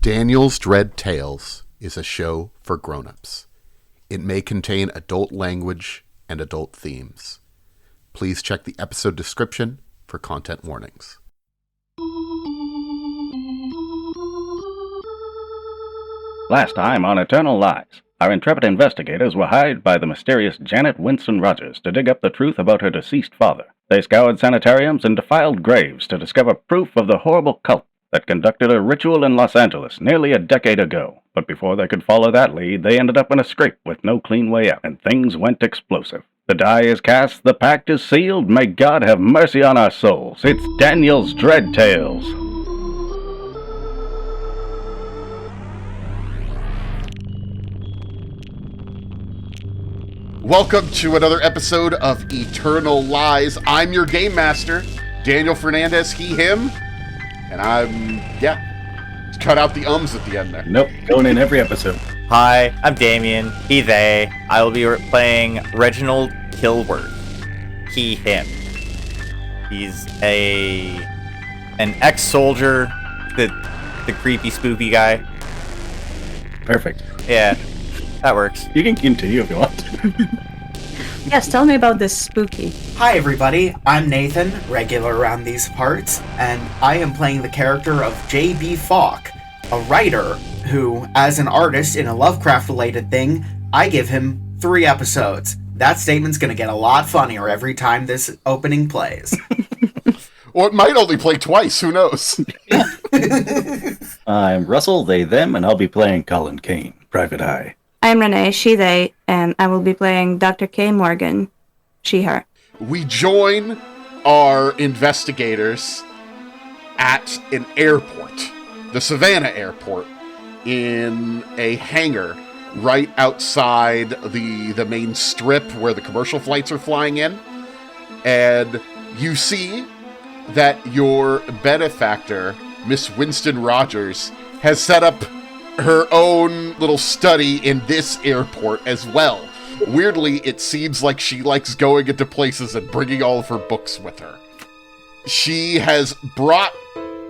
Daniel's Dread Tales is a show for grown-ups. It may contain adult language and adult themes. Please check the episode description for content warnings. Last time on Eternal Lies, our intrepid investigators were hired by the mysterious Janet Winston-Rogers to dig up the truth about her deceased father. They scoured sanitariums and defiled graves to discover proof of the horrible cult that conducted a ritual in Los Angeles nearly a decade ago. But before they could follow that lead, they ended up in a scrape with no clean way out, and things went explosive. The die is cast, the pact is sealed, may God have mercy on our souls. It's Daniel's Dread Tales. Welcome to another episode of Eternal Lies. I'm your game master, Daniel Fernandez, he, him, and cut out the ums at the end there. Nope, going in every episode. Hi, I'm Damien, he, they. I will be playing Reginald Kilworth, he, him. He's an ex-soldier, the creepy, spooky guy. Perfect. Yeah, that works. You can continue if you want. Yes, tell me about this spooky. Hi everybody, I'm Nathan, regular around these parts, and I am playing the character of J.B. Falk, a writer who, as an artist in a Lovecraft-related thing, I give him 3 episodes. That statement's gonna get a lot funnier every time this opening plays. Or it might only play twice, who knows? I'm Russell, they, them, and I'll be playing Collin, Kane, Private Eye. I'm Renee, she, they, and I will be playing Dr. K. Morgan, she, her. We join our investigators at an airport, the Savannah Airport, in a hangar right outside the main strip where the commercial flights are flying in. And you see that your benefactor, Miss Winston-Rogers, has set up her own little study in this airport as well. Weirdly, it seems like she likes going into places and bringing all of her books with her. She has brought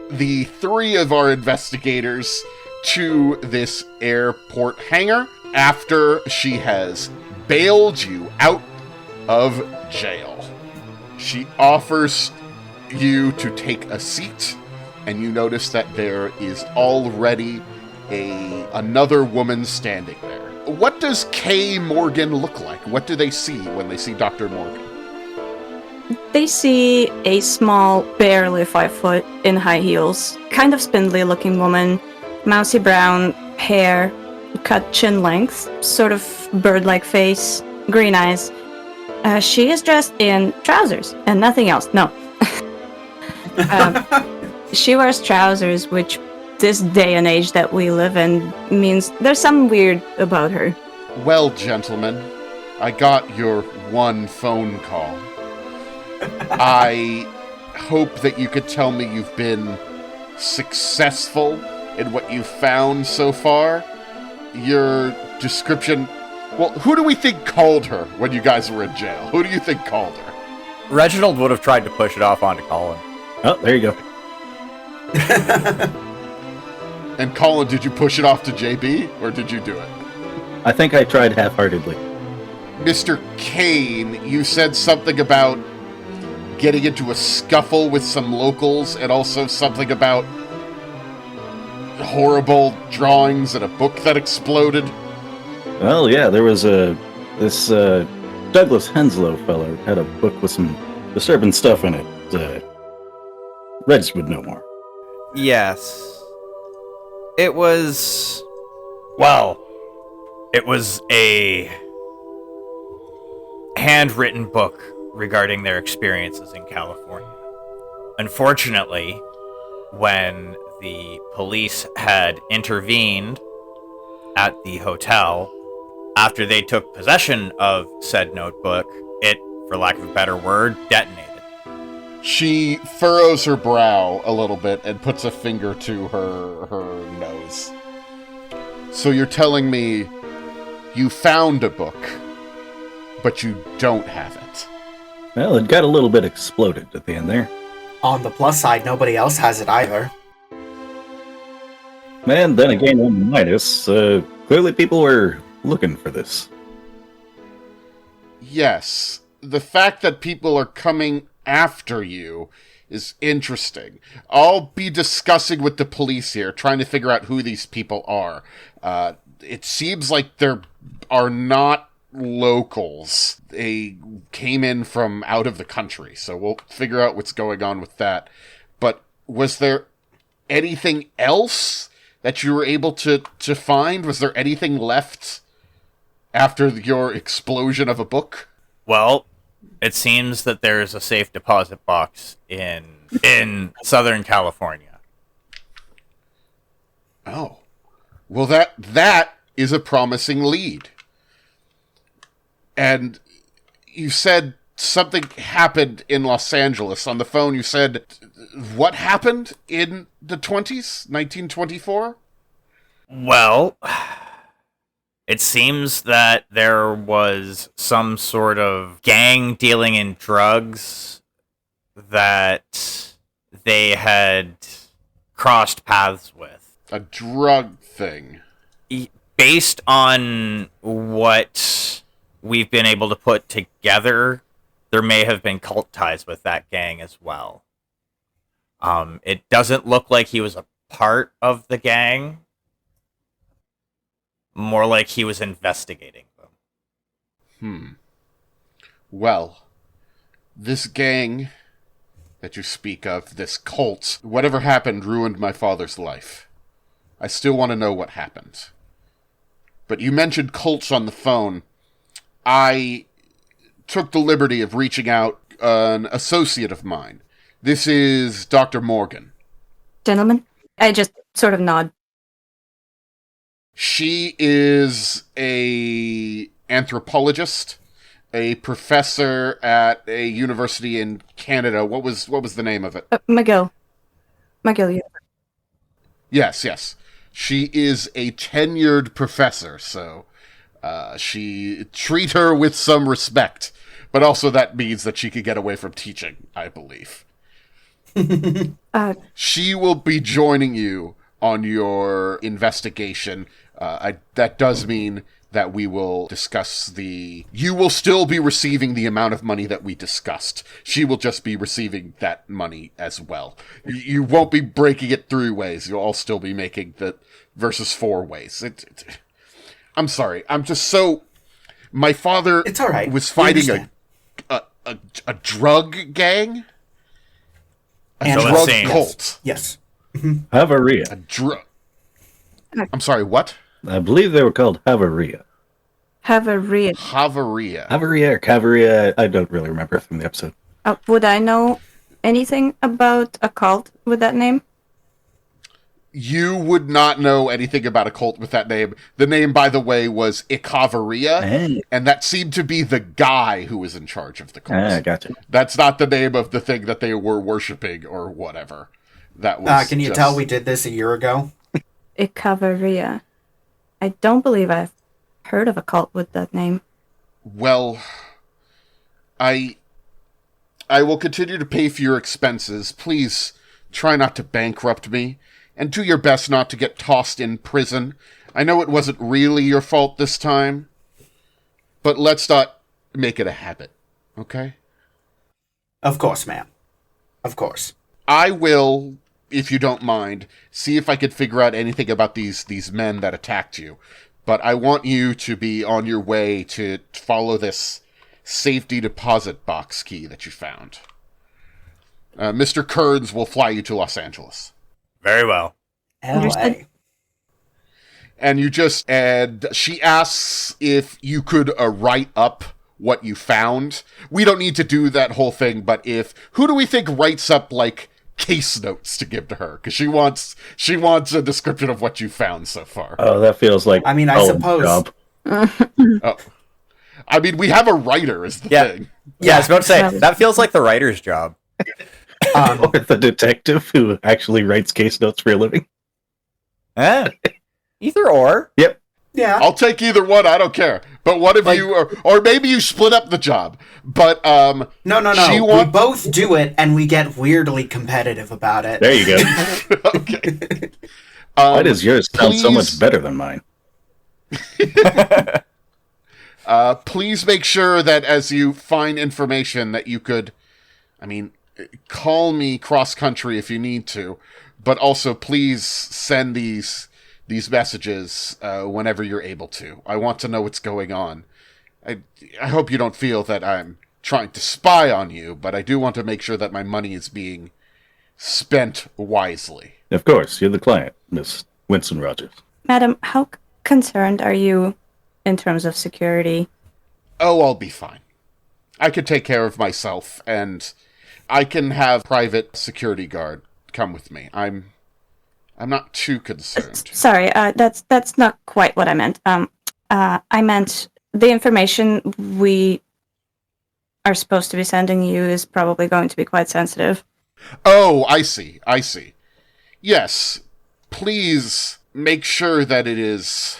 the 3 of our investigators to this airport hangar after she has bailed you out of jail. She offers you to take a seat, and you notice that there is already another woman standing there. What does K. Morgan look like? What do they see when they see Dr. Morgan? They see a small, barely 5 foot in high heels, kind of spindly looking woman, mousy brown hair, cut chin length, sort of bird-like face, green eyes. She is dressed in trousers and nothing else. No. She wears trousers, which this day and age that we live in means there's something weird about her. Well, gentlemen, I got your one phone call. I hope that you could tell me you've been successful in what you've found so far. Your description... Well, who do we think called her when you guys were in jail? Who do you think called her? Reginald would have tried to push it off onto Collin. Oh, there you go. And Collin, did you push it off to JB, or did you do it? I think I tried half-heartedly. Mr. Kane, you said something about getting into a scuffle with some locals, and also something about horrible drawings and a book that exploded. Well, yeah, there was this Douglas Henslow feller had a book with some disturbing stuff in it. Reg would know more. Yes. It was a handwritten book regarding their experiences in California. Unfortunately, when the police had intervened at the hotel, after they took possession of said notebook, it, for lack of a better word, detonated. She furrows her brow a little bit and puts a finger to her nose. So you're telling me you found a book, but you don't have it? Well, it got a little bit exploded at the end there. On the plus side, nobody else has it either. And then again, in Midas, clearly people were looking for this. Yes. The fact that people are coming after you is interesting. I'll be discussing with the police here, trying to figure out who these people are. It seems like there are not locals. They came in from out of the country, so we'll figure out what's going on with that. But was there anything else that you were able to find? Was there anything left after your explosion of a book? Well, it seems that there's a safe deposit box in Southern California. Oh. Well, that is a promising lead. And you said something happened in Los Angeles. On the phone, you said, what happened in the 20s? 1924? Well, it seems that there was some sort of gang dealing in drugs that they had crossed paths with. A drug thing. Based on what we've been able to put together, there may have been cult ties with that gang as well. It doesn't look like he was a part of the gang. More like he was investigating them. Well, this gang that you speak of, this cult, whatever happened ruined my father's life. I still want to know what happened. But you mentioned cults on the phone. I took the liberty of reaching out an associate of mine. This is Dr. Morgan. Gentlemen, I just sort of nod. She is a anthropologist, a professor at a university in Canada. What was the name of it? McGill. McGill, Yes. She is a tenured professor, so she treat her with some respect. But also that means that she could get away from teaching, I believe. She will be joining you on your investigation. That does mean that we will discuss you will still be receiving the amount of money that we discussed. She will just be receiving that money as well. You won't be breaking it 3 ways. You'll all still be making the versus 4 ways. I'm sorry. I'm just so... My father It's all right. was fighting a drug gang? A And drug insane. cult. Yes. Havaria. I'm sorry, what? I believe they were called Havaria. Havaria. Havaria. Havaria or Cavaria, I don't really remember from the episode. Would I know anything about a cult with that name? You would not know anything about a cult with that name. The name, by the way, was Ikavaria, and that seemed to be the guy who was in charge of the cult. Gotcha. That's not the name of the thing that they were worshipping or whatever. That was. Can you tell we did this a year ago? Ikavaria. I don't believe I've heard of a cult with that name. Well, I will continue to pay for your expenses. Please try not to bankrupt me, and do your best not to get tossed in prison. I know it wasn't really your fault this time, but let's not make it a habit, okay? Of course, ma'am. Of course. I will, if you don't mind, see if I could figure out anything about these men that attacked you. But I want you to be on your way to follow this safety deposit box key that you found. Mr. Kearns will fly you to Los Angeles. Very well. L.A. And she asks if you could write up what you found. We don't need to do that whole thing, but who do we think writes up, like, case notes to give to her? Because she wants a description of what you found so far. Oh, that feels like I mean, I suppose. job. Oh. I mean, we have a writer is the thing. Yeah, I was about to say, that feels like the writer's job. Or the detective who actually writes case notes for a living. Either or. Yep. Yeah. I'll take either one, I don't care. But what if or maybe you split up the job. But No. we We both do it, and we get weirdly competitive about it. There you go. Okay. Why does yours sound so much please- better than mine? Please make sure that as you find information that you could, call me cross-country if you need to, but also please send these messages whenever you're able to. I want to know what's going on. I hope you don't feel that I'm trying to spy on you, but I do want to make sure that my money is being spent wisely. Of course, you're the client, Miss Winston-Rogers. Madam, how concerned are you in terms of security? Oh, I'll be fine. I can take care of myself, and I can have private security guard come with me. I'm not too concerned. Sorry, that's not quite what I meant. I meant the information we are supposed to be sending you is probably going to be quite sensitive. Oh, I see. Yes, please make sure that it is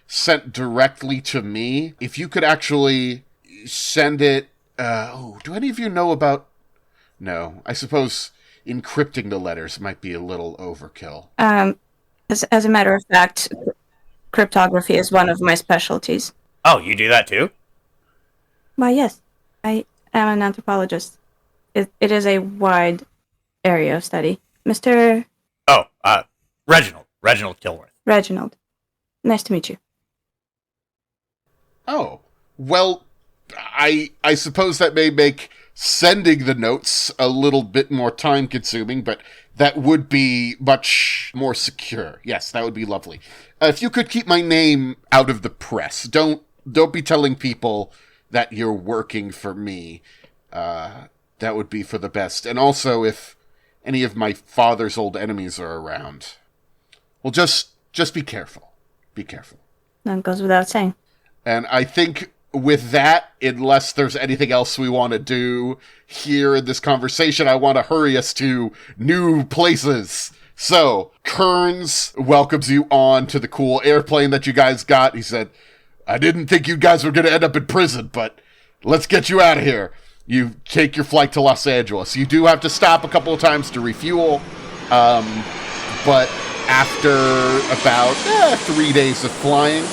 sent directly to me. If you could actually send it... do any of you know about... No, I suppose encrypting the letters might be a little overkill. As a matter of fact, cryptography is one of my specialties. Oh, you do that too? Why, yes. I am an anthropologist. It is a wide area of study. Mr. Oh, Reginald Kilworth. Reginald. Nice to meet you. Oh, well, I suppose that may make sending the notes a little bit more time-consuming, but that would be much more secure. Yes, that would be lovely. If you could keep my name out of the press, don't be telling people that you're working for me. That would be for the best. And also, if any of my father's old enemies are around, well, just be careful. Be careful. That goes without saying. And I think with that, unless there's anything else we want to do here in this conversation, I want to hurry us to new places. So, Kearns welcomes you on to the cool airplane that you guys got. He said, I didn't think you guys were going to end up in prison, but let's get you out of here. You take your flight to Los Angeles. You do have to stop a couple of times to refuel, but after about 3 days of flying,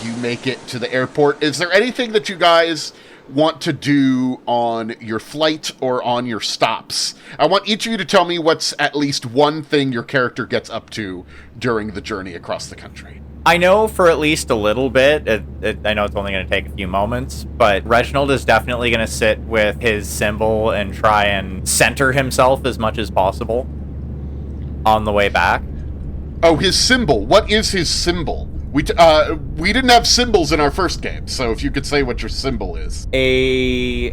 you make it to the airport. Is there anything that you guys want to do on your flight or on your stops? I want each of you to tell me what's at least one thing your character gets up to during the journey across the country. I know for at least a little bit, I know it's only going to take a few moments, but Reginald is definitely going to sit with his symbol and try and center himself as much as possible on the way back. Oh, his symbol. What is his symbol? We didn't have symbols in our first game, so if you could say what your symbol is. A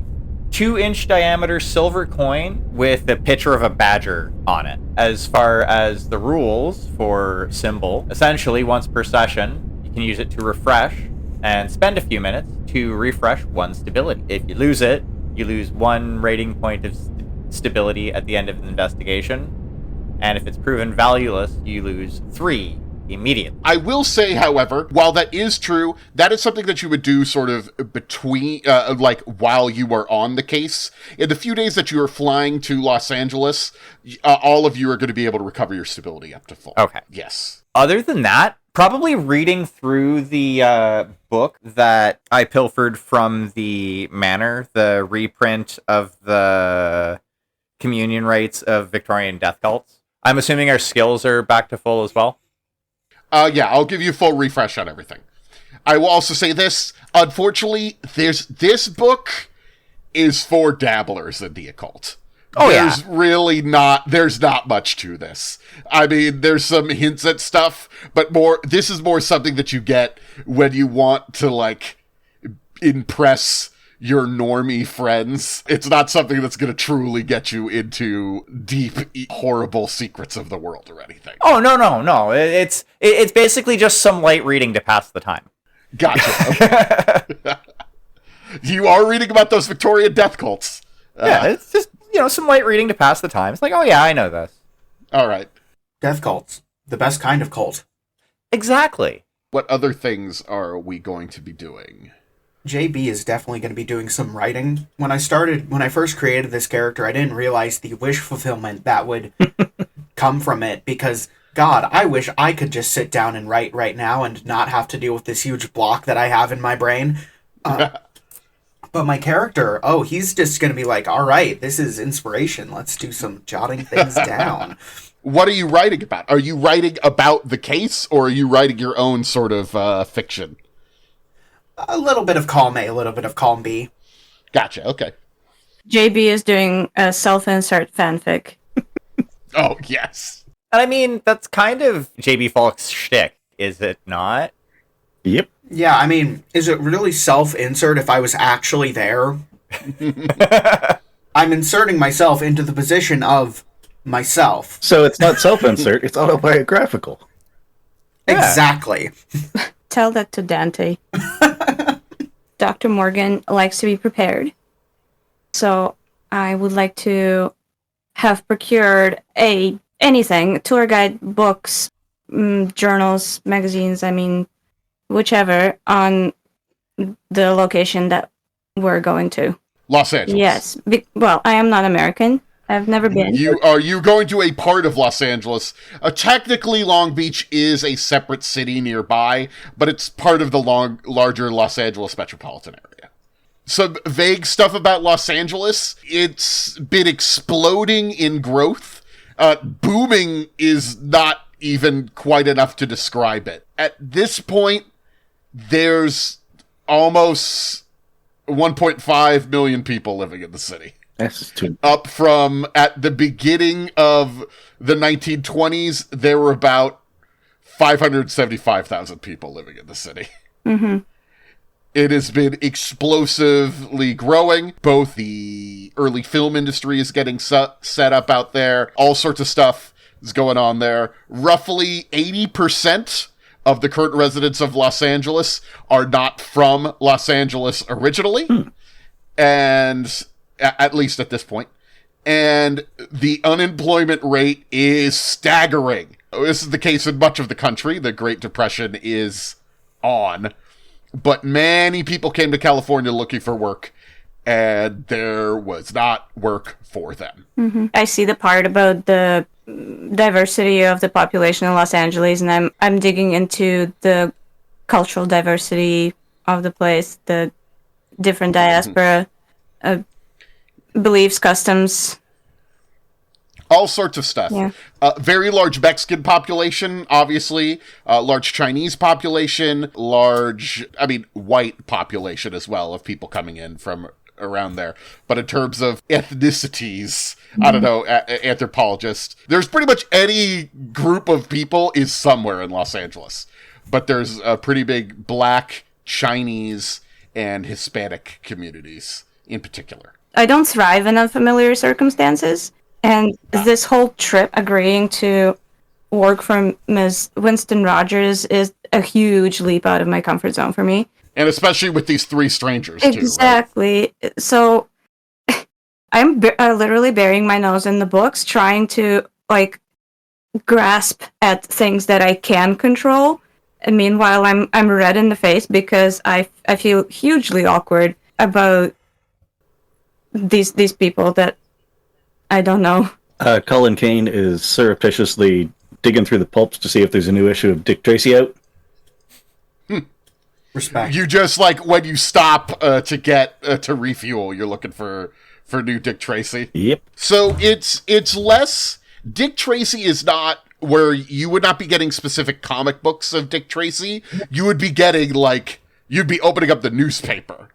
2-inch diameter silver coin with a picture of a badger on it. As far as the rules for symbol, essentially once per session, you can use it to refresh and spend a few minutes to refresh one stability. If you lose it, you lose 1 rating point of stability at the end of an investigation. And if it's proven valueless, you lose 3 immediately. I will say, however, while that is true, that is something that you would do sort of between, while you are on the case. In the few days that you are flying to Los Angeles, all of you are going to be able to recover your stability up to full. Okay. Yes. Other than that, probably reading through the book that I pilfered from the manor, the reprint of the communion rites of Victorian death cults. I'm assuming our skills are back to full as well. Yeah, I'll give you a full refresh on everything. I will also say this. Unfortunately, this book is for dabblers in the occult. Oh, There's not much to this. I mean, there's some hints at stuff, but this is more something that you get when you want to, impress your normie friends. It's not something that's going to truly get you into deep, horrible secrets of the world or anything. Oh, no. It's basically just some light reading to pass the time. Gotcha. Okay. You are reading about those Victorian death cults. Yeah, it's just, some light reading to pass the time. It's like, oh yeah, I know this. All right. Death cults. The best kind of cult. Exactly. What other things are we going to be doing? JB is definitely going to be doing some writing. When I first created this character, I didn't realize the wish fulfillment that would come from it, because God, I wish I could just sit down and write right now and not have to deal with this huge block that I have in my brain. But my character, he's just going to be like, all right, this is inspiration. Let's do some jotting things down. What are you writing about? Are you writing about the case, or are you writing your own sort of fiction? A little bit of column A, a little bit of column B. Gotcha, okay. JB is doing a self-insert fanfic. Oh, yes. And I mean, that's kind of JB Falk's shtick, is it not? Yep. Yeah, I mean, is it really self-insert if I was actually there? I'm inserting myself into the position of myself. So it's not self-insert, it's autobiographical. Yeah. Exactly. Tell that to Dante. Dr. Morgan likes to be prepared. So I would like to have procured anything, tour guide, books, journals, magazines, whichever, on the location that we're going to. Los Angeles. Yes. Well, I am not American. I've never been. Are you going to a part of Los Angeles? Technically, Long Beach is a separate city nearby, but it's part of the larger Los Angeles metropolitan area. Some vague stuff about Los Angeles. It's been exploding in growth. Booming is not even quite enough to describe it. At this point, there's almost 1.5 million people living in the city. That's too... Up from, at the beginning of the 1920s, there were about 575,000 people living in the city. Mm-hmm. It has been explosively growing. Both the early film industry is getting set up out there. All sorts of stuff is going on there. Roughly 80% of the current residents of Los Angeles are not from Los Angeles originally. And at least at this point. And the unemployment rate is staggering. This is the case in much of the country. The Great Depression is on. But many people came to California looking for work, and there was not work for them. Mm-hmm. I see the part about the diversity of the population in Los Angeles, and I'm digging into the cultural diversity of the place, the different diaspora, beliefs, customs. All sorts of stuff. Yeah. Very large Mexican population, obviously. Large Chinese population. White population as well of people coming in from around there. But in terms of ethnicities, I don't know, anthropologists, there's pretty much any group of people is somewhere in Los Angeles. But there's a pretty big Black, Chinese, and Hispanic communities in particular. I don't thrive in unfamiliar circumstances. And this whole trip agreeing to work for Ms. Winston-Rogers is a huge leap out of my comfort zone for me. And especially with these three strangers, too. Exactly. Right? So I'm literally burying my nose in the books, trying to, grasp at things that I can control. And meanwhile, I'm red in the face because I feel hugely awkward about these people that I don't know. Collin Kane is surreptitiously digging through the pulps to see if there's a new issue of Dick Tracy out. Respect. You just, when you stop to get to refuel, you're looking for new Dick Tracy. Yep. So it's less... Dick Tracy is not where you would not be getting specific comic books of Dick Tracy. You would be getting, you'd be opening up the newspaper.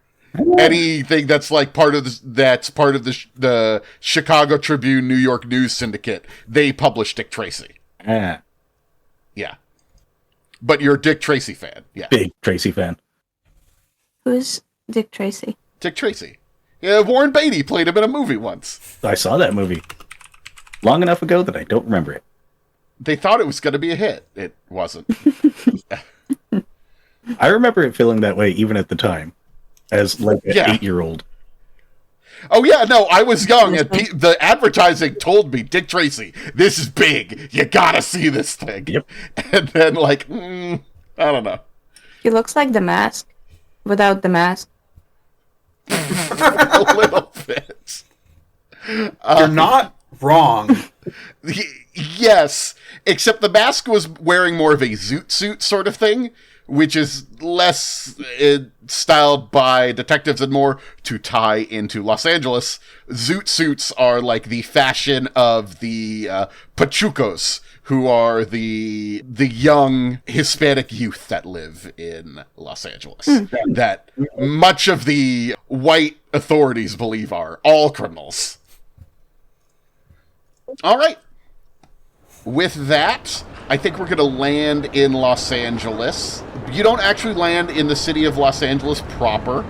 Anything that's part of the Chicago Tribune, New York News Syndicate, they publish Dick Tracy. Ah. Yeah. But you're a Dick Tracy fan. Yeah. Big Tracy fan. Who's Dick Tracy? Dick Tracy. Yeah, Warren Beatty played him in a movie once. I saw that movie long enough ago that I don't remember it. They thought it was going to be a hit. It wasn't. I remember it feeling that way even at the time. As an 8-year-old. Oh yeah, no, I was young and the advertising told me, Dick Tracy, this is big. You gotta see this thing. Yep. And then I don't know. He looks like The Mask without the mask. A little bit. You're not wrong. Yes, except the mask was wearing more of a zoot suit sort of thing, which is less styled by detectives and more to tie into Los Angeles. Zoot suits are like the fashion of the Pachucos, who are the young Hispanic youth that live in Los Angeles. That much of the white authorities believe are all criminals. All right. With that, I think we're going to land in Los Angeles. You don't actually land in the city of Los Angeles proper.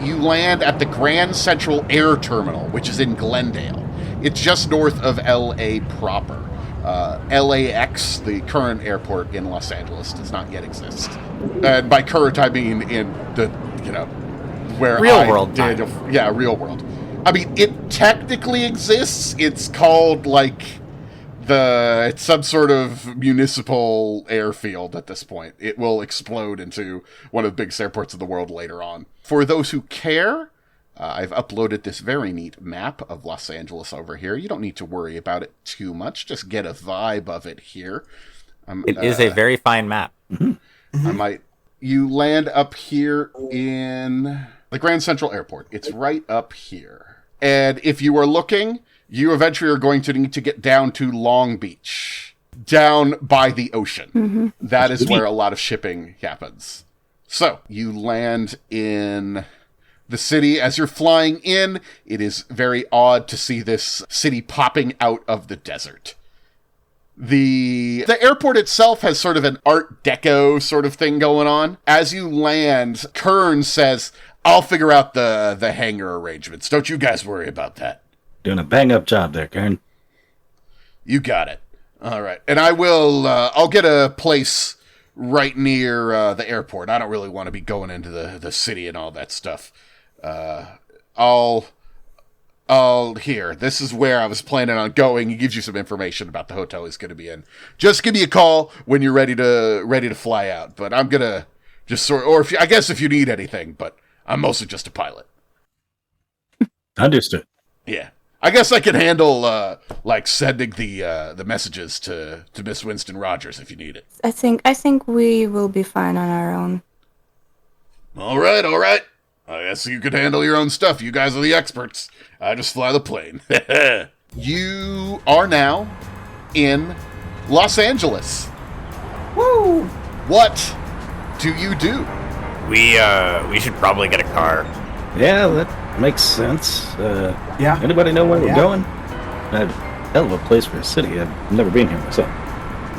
You land at the Grand Central Air Terminal, which is in Glendale. It's just north of LA proper. LAX, the current airport in Los Angeles, does not yet exist. And by current, I mean in the, where Real world did. Yeah, real world. I mean, it technically exists. It's called, it's some sort of municipal airfield at this point. It will explode into one of the biggest airports in the world later on. For those who care, I've uploaded this very neat map of Los Angeles over here. You don't need to worry about it too much. Just get a vibe of it here. It is a very fine map. You land up here in the Grand Central Airport. It's right up here. And if you are looking, you eventually are going to need to get down to Long Beach, down by the ocean. That is where a lot of shipping happens. So you land in the city. As you're flying in, it is very odd to see this city popping out of the desert. The airport itself has sort of an Art Deco sort of thing going on. As you land, Kern says, "I'll figure out the hangar arrangements. Don't you guys worry about that." Doing a bang-up job there, Karen. You got it. All right. And I'll get a place right near the airport. I don't really want to be going into the city and all that stuff. Here, this is where I was planning on going. He gives you some information about the hotel he's going to be in. Just give me a call when you're ready to fly out. But I'm going to just if you need anything, but I'm mostly just a pilot. Understood. Yeah. I guess I can handle, sending the messages to Miss Winston-Rogers if you need it. I think we will be fine on our own. All right. I guess you could handle your own stuff. You guys are the experts. I just fly the plane. You are now in Los Angeles. Woo! What do you do? We should probably get a car. Yeah, that makes sense. Yeah. Anybody know where we're going? Hell of a place for a city. I've never been here myself.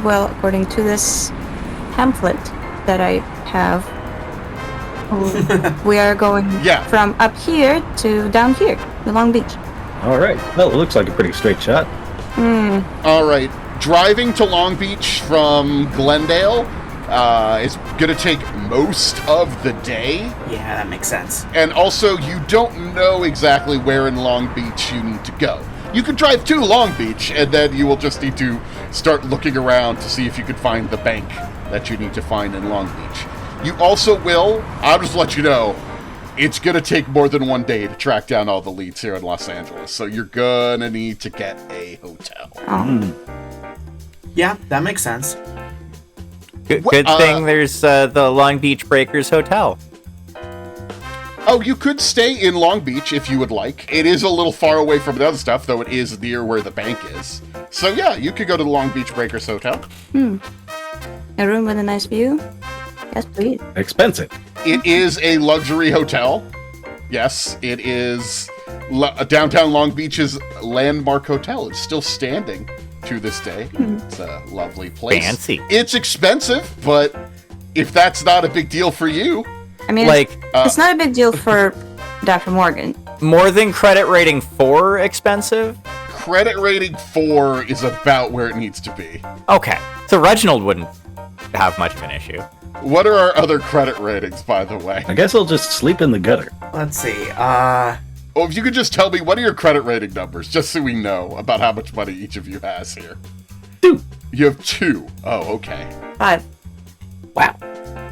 Well, according to this pamphlet that I have, we are going from up here to down here, to Long Beach. All right. Well, it looks like a pretty straight shot. All right. Driving to Long Beach from Glendale is going to take most of the day. Yeah, that makes sense. And also, you don't know exactly where in Long Beach you need to go. You could drive to Long Beach, and then you will just need to start looking around to see if you could find the bank that you need to find in Long Beach. You also will, I'll just let you know, it's going to take more than one day to track down all the leads here in Los Angeles, so you're going to need to get a hotel. Yeah, that makes sense. Good thing there's the Long Beach Breakers Hotel. Oh, you could stay in Long Beach if you would like. It is a little far away from the other stuff, though it is near where the bank is. So yeah, you could go to the Long Beach Breakers Hotel. A room with a nice view? Yes, please. Expensive. It is a luxury hotel. Yes, it is downtown Long Beach's landmark hotel. It's still standing to this day. It's a lovely place. Fancy. It's expensive, but if that's not a big deal for you... I mean, it's not a big deal for Dr. Morgan. More than credit rating 4 expensive? Credit rating 4 is about where it needs to be. Okay, so Reginald wouldn't have much of an issue. What are our other credit ratings, by the way? I guess I'll just sleep in the gutter. Let's see. Oh, if you could just tell me, what are your credit rating numbers, just so we know about how much money each of you has here. 2. You have 2. Oh, okay. 5. Wow.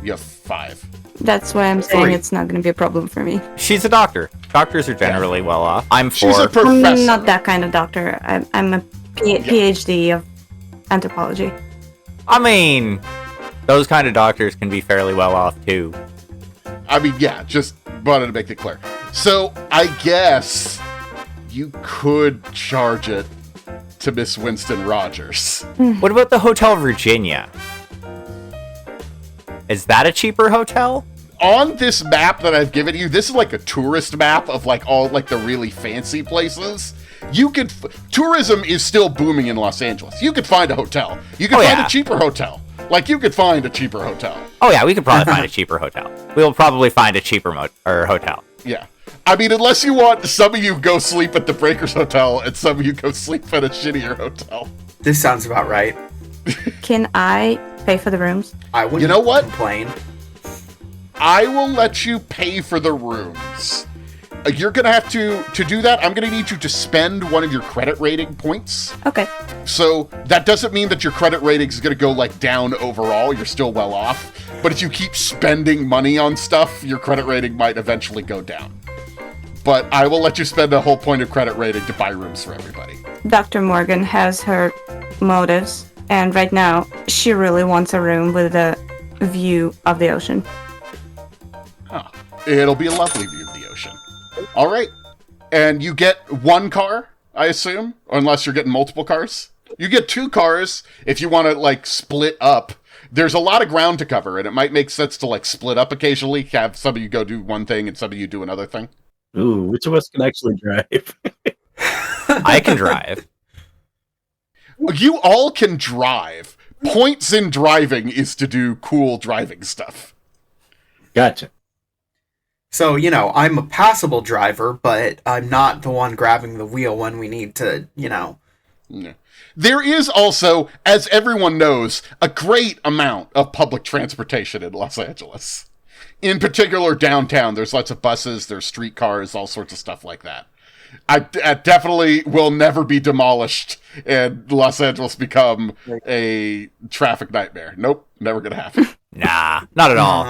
You have 5. That's why I'm saying 3. it's not going to be a problem for me. She's a doctor. Doctors are generally well off. I'm 4. She's a professor. I'm not that kind of doctor. I'm a PhD of anthropology. I mean, those kind of doctors can be fairly well off, too. I mean, yeah, just wanted to make it clear. So, I guess you could charge it to Miss Winston-Rogers. What about the Hotel Virginia? Is that a cheaper hotel? On this map that I've given you, this is like a tourist map of like all like the really fancy places. You could tourism is still booming in Los Angeles. You could find a hotel. You could find a cheaper hotel. Like you could find a cheaper hotel. Oh yeah, we could probably find a cheaper hotel. We'll probably find a cheaper hotel. Yeah. I mean, unless you want some of you go sleep at the Breakers Hotel and some of you go sleep at a shittier hotel. This sounds about right. Can I pay for the rooms? I wouldn't You know what? complain. I will let you pay for the rooms. You're going to have to do that, I'm going to need you to spend one of your credit rating points. Okay. So that doesn't mean that your credit rating is going to go like down overall. You're still well off. But if you keep spending money on stuff, your credit rating might eventually go down. But I will let you spend a whole point of credit rating to buy rooms for everybody. Dr. Morgan has her motives, and right now she really wants a room with a view of the ocean. Huh. It'll be a lovely view of the ocean. All right. And you get one car, I assume, unless you're getting multiple cars. You get 2 cars if you want to, like, split up. There's a lot of ground to cover, and it might make sense to, like, split up occasionally. Have some of you go do one thing and some of you do another thing. Ooh, which of us can actually drive? I can drive. You all can drive. Points in driving is to do cool driving stuff. Gotcha. So, I'm a passable driver, but I'm not the one grabbing the wheel when we need to, Yeah. There is also, as everyone knows, a great amount of public transportation in Los Angeles. In particular, downtown, there's lots of buses, there's streetcars, all sorts of stuff like that. I definitely will never be demolished and Los Angeles become a traffic nightmare. Nope, never gonna happen. Nah, not at all.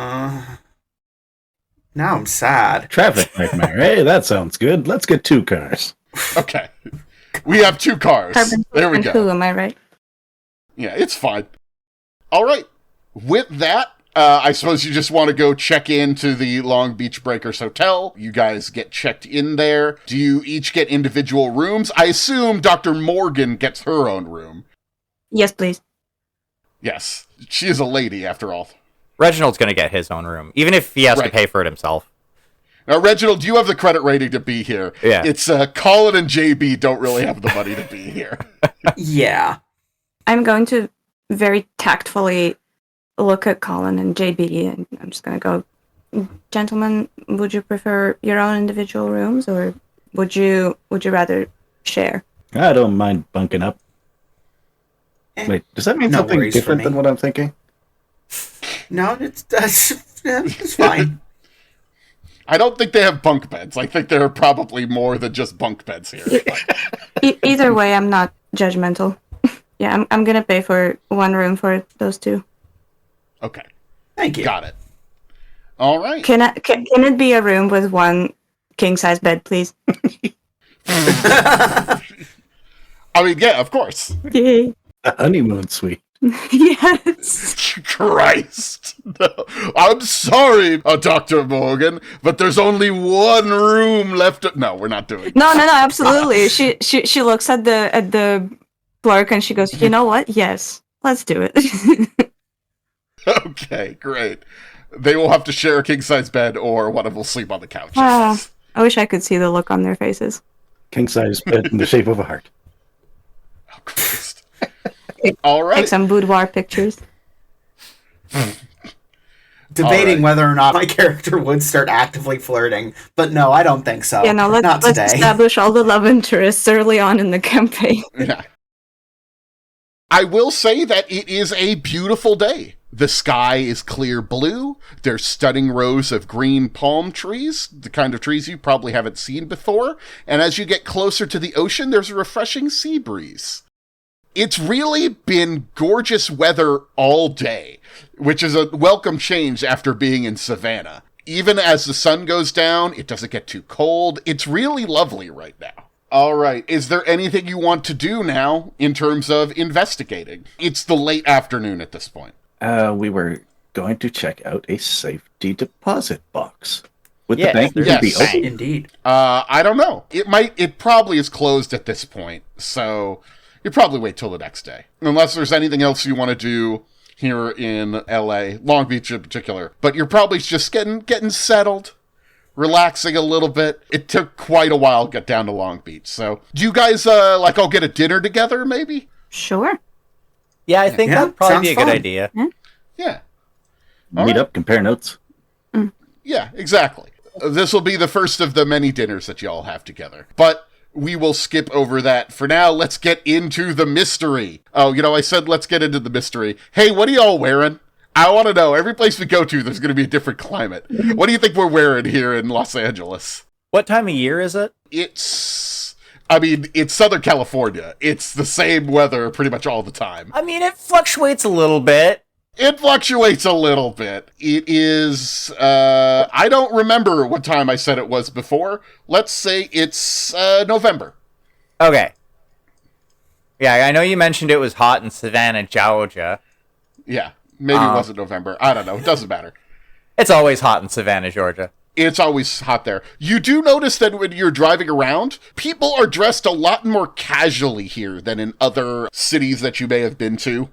Now I'm sad. Traffic nightmare. Hey, that sounds good. Let's get 2 cars. Okay. We have 2 cars. There we And go. who, am I right? Yeah, it's fine. All right. With that, I suppose you just want to go check into the Long Beach Breakers Hotel. You guys get checked in there. Do you each get individual rooms? I assume Dr. Morgan gets her own room. Yes, please. Yes. She is a lady, after all. Reginald's gonna get his own room, even if he has to pay for it himself. Now, Reginald, you have the credit rating to be here. Yeah. It's Collin and JB don't really have the money to be here. Yeah. I'm going to very tactfully look at Collin and JB, and I'm just going to go, gentlemen, would you prefer your own individual rooms, or would you rather share? I don't mind bunking up. Wait, does that mean No something worries for different me. than what I'm thinking? No, it's fine. I don't think they have bunk beds. I think there are probably more than just bunk beds here. Either way, I'm not judgmental. Yeah, I'm going to pay for one room for those 2. Okay. Thank you. Got it. All right. Can it be a room with one king-size bed, please? I mean, yeah, of course. Yay. A honeymoon suite. Yes. Christ. No. I'm sorry, Dr. Morgan, but there's only one room left. No, we're not doing it. No, absolutely. She looks at the clerk and she goes, you know what? Yes, let's do it. Okay, great. They will have to share a king-size bed or one of them will sleep on the couch. I wish I could see the look on their faces. King size bed in the shape of a heart. Oh, Christ. All right. Like some boudoir pictures. Debating All right. whether or not my character would start actively flirting, but no, I don't think so. Yeah, no, Not let's today. establish all the love interests early on in the campaign. Yeah. I will say that it is a beautiful day. The sky is clear blue. There's stunning rows of green palm trees, the kind of trees you probably haven't seen before. And as you get closer to the ocean, there's a refreshing sea breeze. It's really been gorgeous weather all day, which is a welcome change after being in Savannah. Even as the sun goes down, it doesn't get too cold. It's really lovely right now. All right. Is there anything you want to do now in terms of investigating? It's the late afternoon at this point. We were going to check out a safety deposit box. Would Yes, the bank there's need a to be bank. open? Indeed. I don't know. It probably is closed at this point, so you probably wait till the next day. Unless there's anything else you want to do here in LA, Long Beach in particular. But you're probably just getting settled, relaxing a little bit. It took quite a while to get down to Long Beach. So do you guys all get a dinner together maybe? Sure. Yeah, I think Yeah, that'd probably sounds be a good fun. idea. Yeah. Meet up, compare notes. Yeah, exactly. This will be the first of the many dinners that y'all have together. But we will skip over that for now. Let's get into the mystery. Oh, I said let's get into the mystery. Hey, what are y'all wearing? I want to know. Every place we go to, there's going to be a different climate. What do you think we're wearing here in Los Angeles? What time of year is it? It's Southern California. It's the same weather pretty much all the time. I mean, it fluctuates a little bit. It fluctuates a little bit. It is, I don't remember what time I said it was before. Let's say it's November. Okay. Yeah, I know you mentioned it was hot in Savannah, Georgia. Yeah, maybe it wasn't November. I don't know. It doesn't matter. It's always hot in Savannah, Georgia. It's always hot there. You do notice that when you're driving around, people are dressed a lot more casually here than in other cities that you may have been to.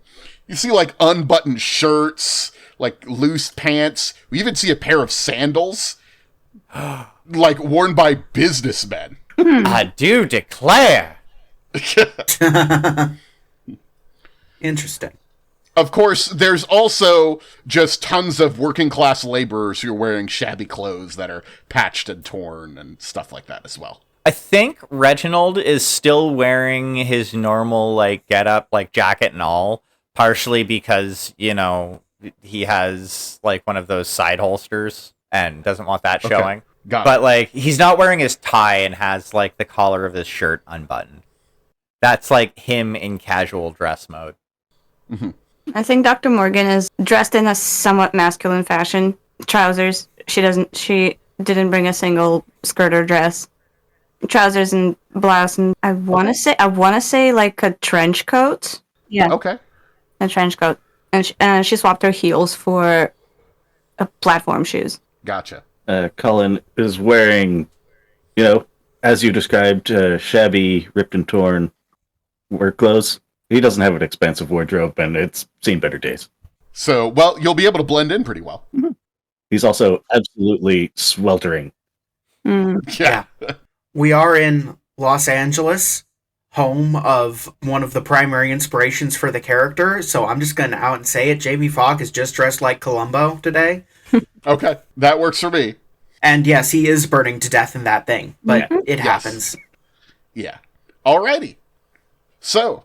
You see, unbuttoned shirts, loose pants. We even see a pair of sandals, worn by businessmen. I do declare. Interesting. Of course, there's also just tons of working-class laborers who are wearing shabby clothes that are patched and torn and stuff like that as well. I think Reginald is still wearing his normal, get-up, jacket and all. Partially because, he has, one of those side holsters and doesn't want that Okay. showing. Got it. But, he's not wearing his tie and has, the collar of his shirt unbuttoned. That's, him in casual dress mode. I think Dr. Morgan is dressed in a somewhat masculine fashion. Trousers. She didn't bring a single skirt or dress. Trousers and blouse, and I wanna say a trench coat. Yeah. Okay. A trench coat. And she swapped her heels for platform shoes. Gotcha. Collin is wearing, as you described, shabby, ripped and torn work clothes. He doesn't have an expansive wardrobe, and it's seen better days. So, you'll be able to blend in pretty well. He's also absolutely sweltering. Yeah. We are in Los Angeles, home of one of the primary inspirations for the character, so I'm just going to out and say it. J.B. Falk is just dressed like Columbo today. Okay. That works for me. And yes, he is burning to death in that thing, but it happens. Yeah. Alrighty. So,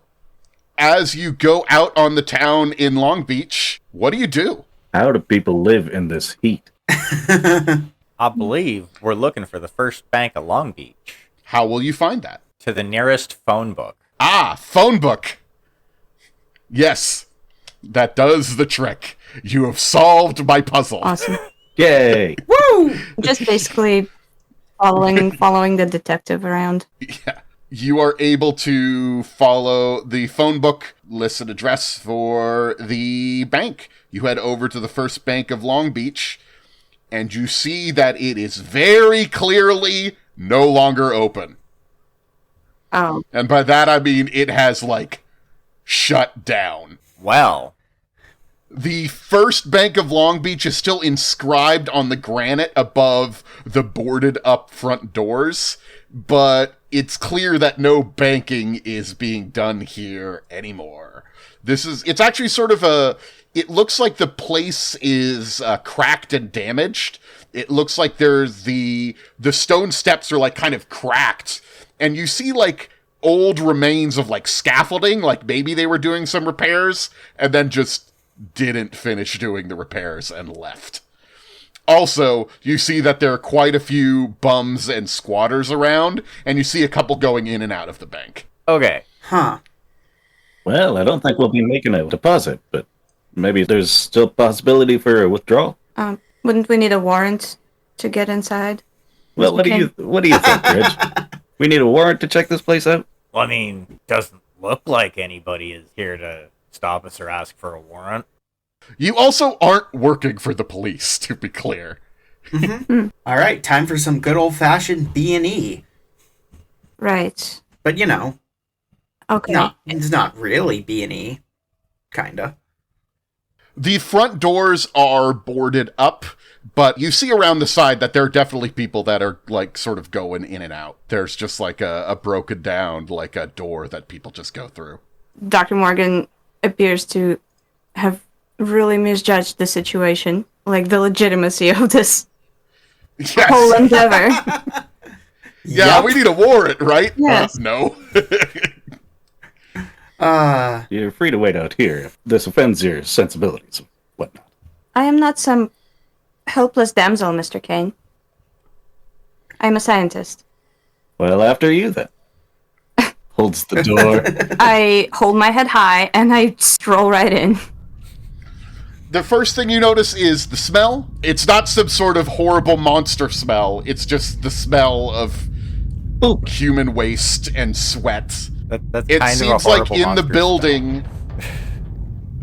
as you go out on the town in Long Beach, what do you do? How do people live in this heat? I believe we're looking for the first bank of Long Beach. How will you find that? To the nearest phone book. Ah, phone book. Yes, that does the trick. You have solved my puzzle. Awesome. Yay! Woo! Just basically following the detective around. Yeah. You are able to follow the phone book, list an address for the bank. You head over to the first bank of Long Beach, and you see that it is very clearly no longer open. Oh. And by that I mean it has, shut down. Well, The first Bank of Long Beach is still inscribed on the granite above the boarded up front doors, but it's clear that no banking is being done here anymore. It's actually sort of it looks like the place is cracked and damaged. It looks like there's the stone steps are kind of cracked, and you see old remains of scaffolding, maybe they were doing some repairs and then just didn't finish doing the repairs and left. Also, you see that there are quite a few bums and squatters around, and you see a couple going in and out of the bank. okay. Huh. Well, I don't think we'll be making a deposit, but maybe there's still possibility for a withdrawal. Wouldn't we need a warrant to get inside? Well, what do you think, Reg? We need a warrant to check this place out? Well, I mean, doesn't look like anybody is here to stop us or ask for a warrant. You also aren't working for the police, to be clear. Mm-hmm. All right, time for some good old-fashioned B&E. Right. But, you know, Okay. it's not really B&E. Kinda. The front doors are boarded up, but you see around the side that there are definitely people that are, like, sort of going in and out. There's just, like, a broken down, like, a door that people just go through. Dr. Morgan appears to have really misjudged the situation, like the legitimacy of this Yes. whole endeavor. Yeah, Yup. we need a warrant, right? Yes. No. You're free to wait out here if this offends your sensibilities and whatnot. I am not some helpless damsel, Mr. Kane. I am a scientist. Well, after you then. Holds the door. I hold my head high and I stroll right in. The first thing you notice is the smell. It's not some sort of horrible monster smell. It's just the smell of human waste and sweat. That's It kind of a seems like horrible in the monster building...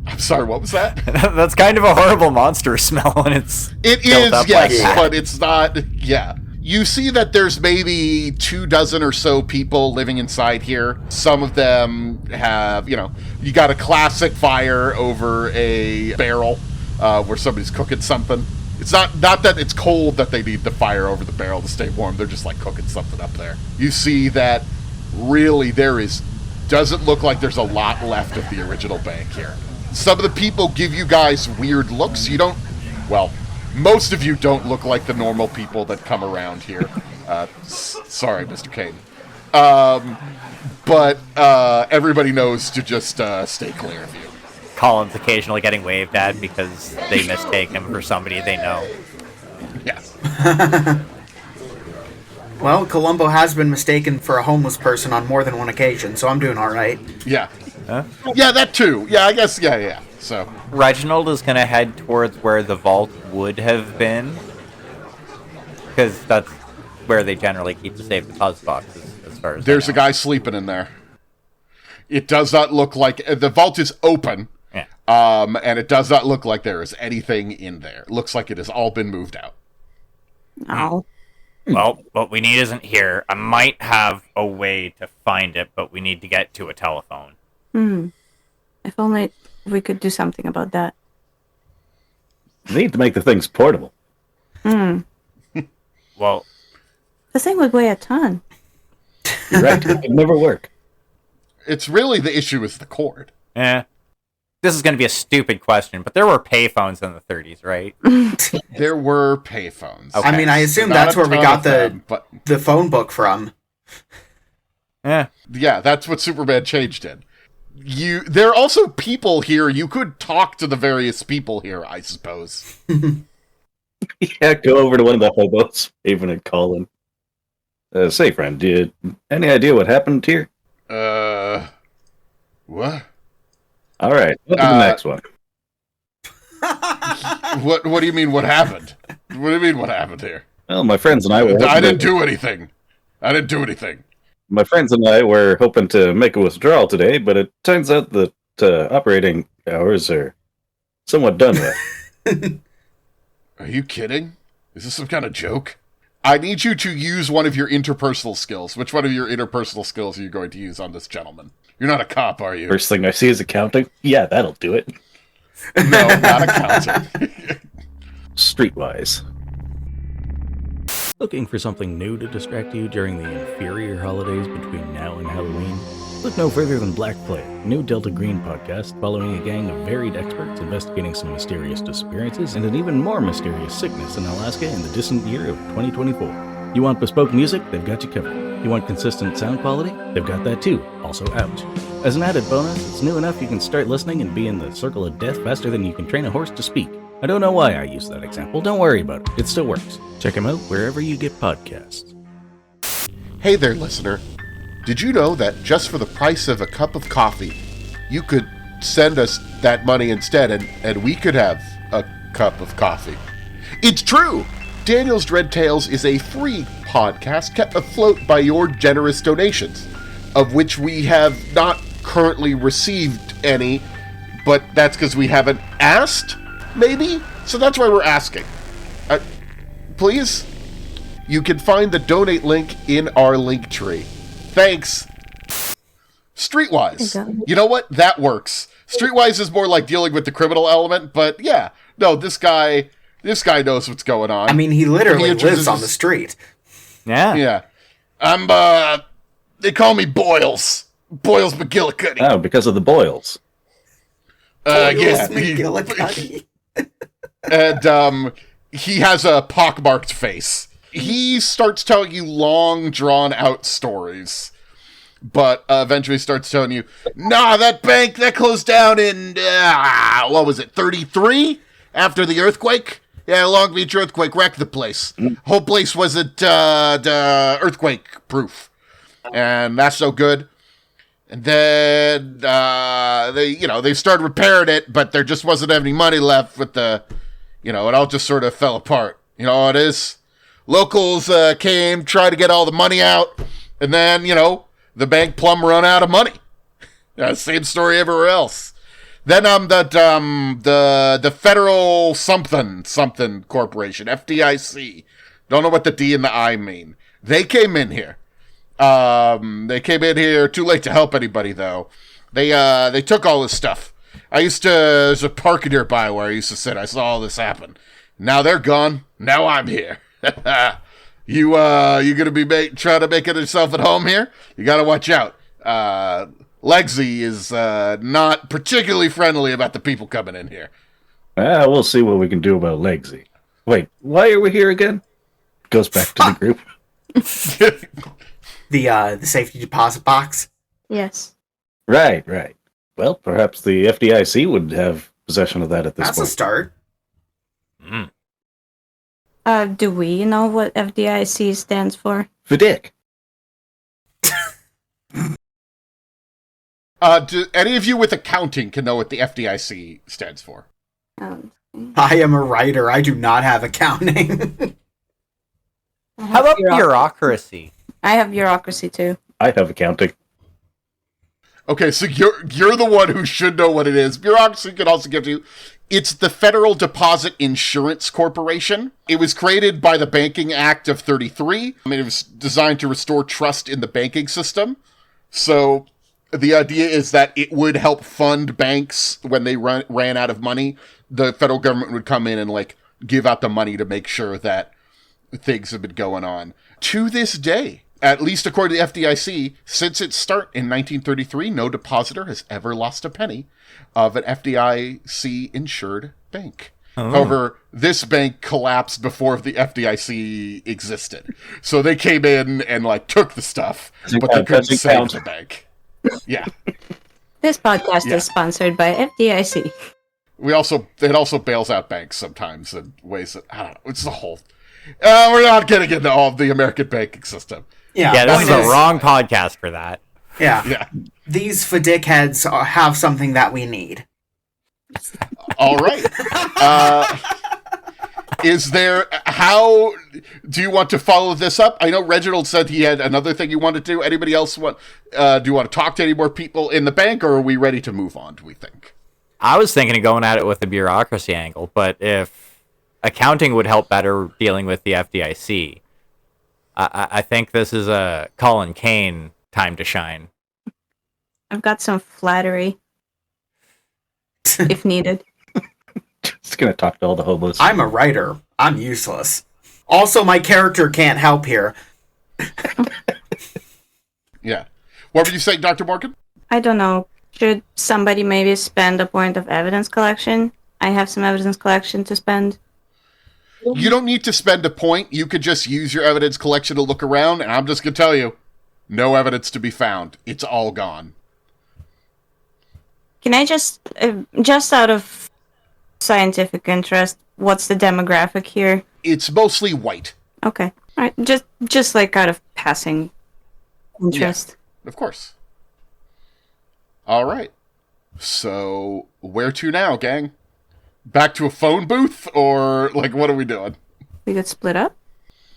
I'm sorry, what was that? smell. That's kind of a horrible monster smell when it's It built is, up yes, like that. but it's not... Yeah. You see that there's maybe 24 or so people living inside here. Some of them have, you got a classic fire over a barrel where somebody's cooking something. It's not that it's cold that they need the fire over the barrel to stay warm. They're just like cooking something up there. You see that really doesn't look like there's a lot left of the original bank here. Some of the people give you guys weird looks. Most of you don't look like the normal people that come around here. Sorry, Mr. Kane. But everybody knows to just stay clear of you. Collin's occasionally getting waved at because they mistake him for somebody they know. Yes. Well, Columbo has been mistaken for a homeless person on more than one occasion, so I'm doing all right. Yeah. Huh? Yeah, that too. Yeah, I guess, yeah. So, Reginald is going to head towards where the vault would have been, because that's where they generally keep the safe deposit boxes, as far as there's I a know. guy sleeping in there. It does not look like... The vault is open, Yeah. and it does not look like there is anything in there. It looks like it has all been moved out. No. Well, what we need isn't here. I might have a way to find it, but we need to get to a telephone. If only we could do something about that. You need to make the things portable. Well, The thing would weigh a ton. You're right. It would never work. It's really the issue is the cord. this is going to be a stupid question, but there were payphones in the 30s, right? There were payphones. Okay. I mean, I assume Not that's a where we ton got of them, but the phone book from. Yeah. yeah, that's what Superman changed in. There are also people here. You could talk to the various people here, I suppose. Yeah, go over to one of the hobos, even at Collin. Say, friend, do you any idea what happened here? What? All right, on to the next one. What do you mean, what happened? What do you mean, what happened here? Well, my friends and I were. I didn't do anything. My friends and I were hoping to make a withdrawal today, but it turns out that operating hours are somewhat done with. Are you kidding? Is this some kind of joke? I need you to use one of your interpersonal skills. Which one of your interpersonal skills are you going to use on this gentleman? You're not a cop, are you? First thing I see is accounting. Yeah, that'll do it. No, not accounting. Streetwise. Looking for something new to distract you during the inferior holidays between now and Halloween? Look no further than Black Plague, a new Delta Green podcast following a gang of varied experts investigating some mysterious disappearances and an even more mysterious sickness in Alaska in the distant year of 2024. You want bespoke music? They've got you covered. You want consistent sound quality? They've got that too, also out. As an added bonus, it's new enough you can start listening and be in the circle of death faster than you can train a horse to speak. I don't know why I used that example. Don't worry about it. It still works. Check them out wherever you get podcasts. Hey there, listener. Did you know that just for the price of a cup of coffee, you could send us that money instead and we could have a cup of coffee? It's true! Daniel's Dread Tales is a free podcast kept afloat by your generous donations, of which we have not currently received any, but that's because we haven't asked, maybe? So that's why we're asking. Please? You can find the donate link in our link tree. Thanks. Streetwise. You know what? That works. Streetwise is more like dealing with the criminal element, but yeah. No, this guy knows what's going on. I mean, he literally lives on the street. Yeah. Yeah. They call me Boils. Boils McGillicuddy. Oh, because of the boils. Yeah. McGillicuddy. And he has a pockmarked face. He starts telling you long, drawn-out stories, but eventually starts telling you, nah, that bank, that closed down in, 33? After the earthquake? Yeah, Long Beach earthquake wrecked the place. Whole place wasn't earthquake-proof. And that's no good. And then they started repairing it, but there just wasn't any money left with the, it all just sort of fell apart. You know how it is? Locals came, tried to get all the money out, and then, the bank plumb run out of money. Same story everywhere else. Then the Federal something Corporation, FDIC. Don't know what the D and the I mean. They came in here. Too late to help anybody, though. They took all this stuff. There's a park nearby where I used to sit. I saw all this happen. Now they're gone. Now I'm here. You gonna be trying to make it yourself at home here? You gotta watch out. Legsy is not particularly friendly about the people coming in here. We'll see what we can do about Legsy. Wait, why are we here again? Goes back to the group. The safety deposit box? Yes. Right. Well, perhaps the FDIC would have possession of that at this That's point. a start. Do we know what FDIC stands for? For Dick. Do any of you with accounting can know what the FDIC stands for? I am a writer. I do not have accounting. How about bureaucracy? I have bureaucracy too. I have accounting. Okay, so you're the one who should know what it is. Bureaucracy can also give you. It's the Federal Deposit Insurance Corporation. It was created by the Banking Act of 33. It was designed to restore trust in the banking system. So the idea is that it would help fund banks when they ran out of money. The federal government would come in and give out the money to make sure that things have been going on. To this day, at least according to the FDIC, since its start in 1933, no depositor has ever lost a penny of an FDIC-insured bank. Oh. However, this bank collapsed before the FDIC existed. So they came in and, took the stuff, but they couldn't save the bank. Yeah. This podcast is sponsored by FDIC. It also bails out banks sometimes in ways that, I don't know, it's the whole... we're not getting into all of the American banking system. Yeah, this is the wrong podcast for that. Yeah. These dickheads have something that we need. All right. How do you want to follow this up? I know Reginald said he had another thing you wanted to do. Anybody else do you want to talk to any more people in the bank, or are we ready to move on, do we think? I was thinking of going at it with the bureaucracy angle, but if accounting would help better dealing with the FDIC, I think this is a Collin Kane time to shine. I've got some flattery, if needed. Just gonna talk to all the hobos. I'm a writer. I'm useless. Also, my character can't help here. Yeah. What were you saying, Dr. Morgan? I don't know. Should somebody maybe spend a point of evidence collection? I have some evidence collection to spend. You don't need to spend a point. You could just use your evidence collection to look around, and I'm just going to tell you, no evidence to be found. It's all gone. Can I just out of scientific interest, what's the demographic here? It's mostly white. Okay. All right. Just out of passing interest. Yeah, of course. All right. So, where to now, gang? Back to a phone booth, or what are we doing? We could split up.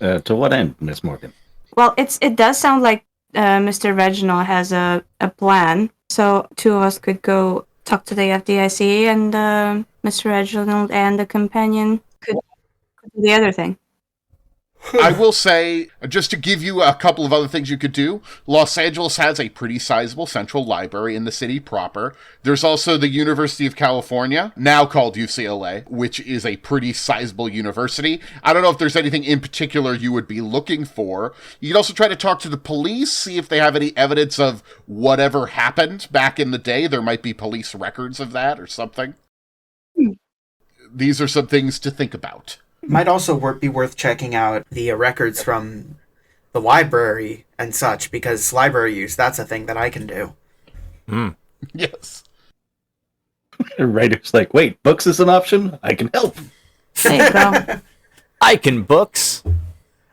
To what end, Miss Morgan? Well, it does sound like Mr. Reginald has a plan. So two of us could go talk to the FDIC, and Mr. Reginald and the companion could do the other thing. I will say, just to give you a couple of other things you could do, Los Angeles has a pretty sizable central library in the city proper. There's also the University of California, now called UCLA, which is a pretty sizable university. I don't know if there's anything in particular you would be looking for. You can also try to talk to the police, see if they have any evidence of whatever happened back in the day. There might be police records of that or something. These are some things to think about. Might also be worth checking out the records from the library and such, because library use, that's a thing that I can do. Yes. The writer's like, wait, books is an option? I can help. There you go. I can books.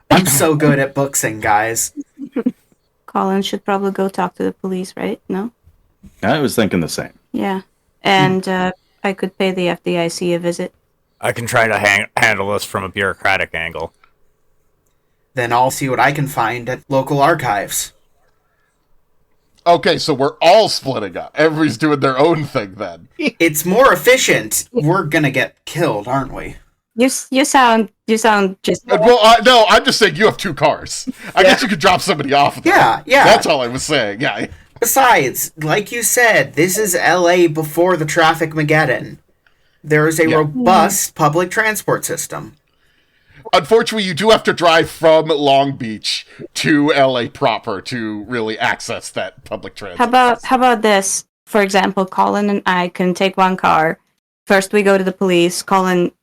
I'm so good at booksing, guys. Collin should probably go talk to the police, right? No? I was thinking the same. Yeah. And I could pay the FDIC a visit. I can try to handle this from a bureaucratic angle. Then I'll see what I can find at local archives. Okay, so we're all splitting up. Everybody's doing their own thing then. It's more efficient. We're gonna get killed, aren't we? You sound just... Well, no, I'm just saying you have 2 cars. I guess you could drop somebody off there. Yeah. That's all I was saying, yeah. Besides, like you said, this is LA before the traffic Mageddon. There is a robust public transport system. Unfortunately, you do have to drive from Long Beach to LA proper to really access that public transit. How about this? For example, Collin and I can take one car. First we go to the police, Collin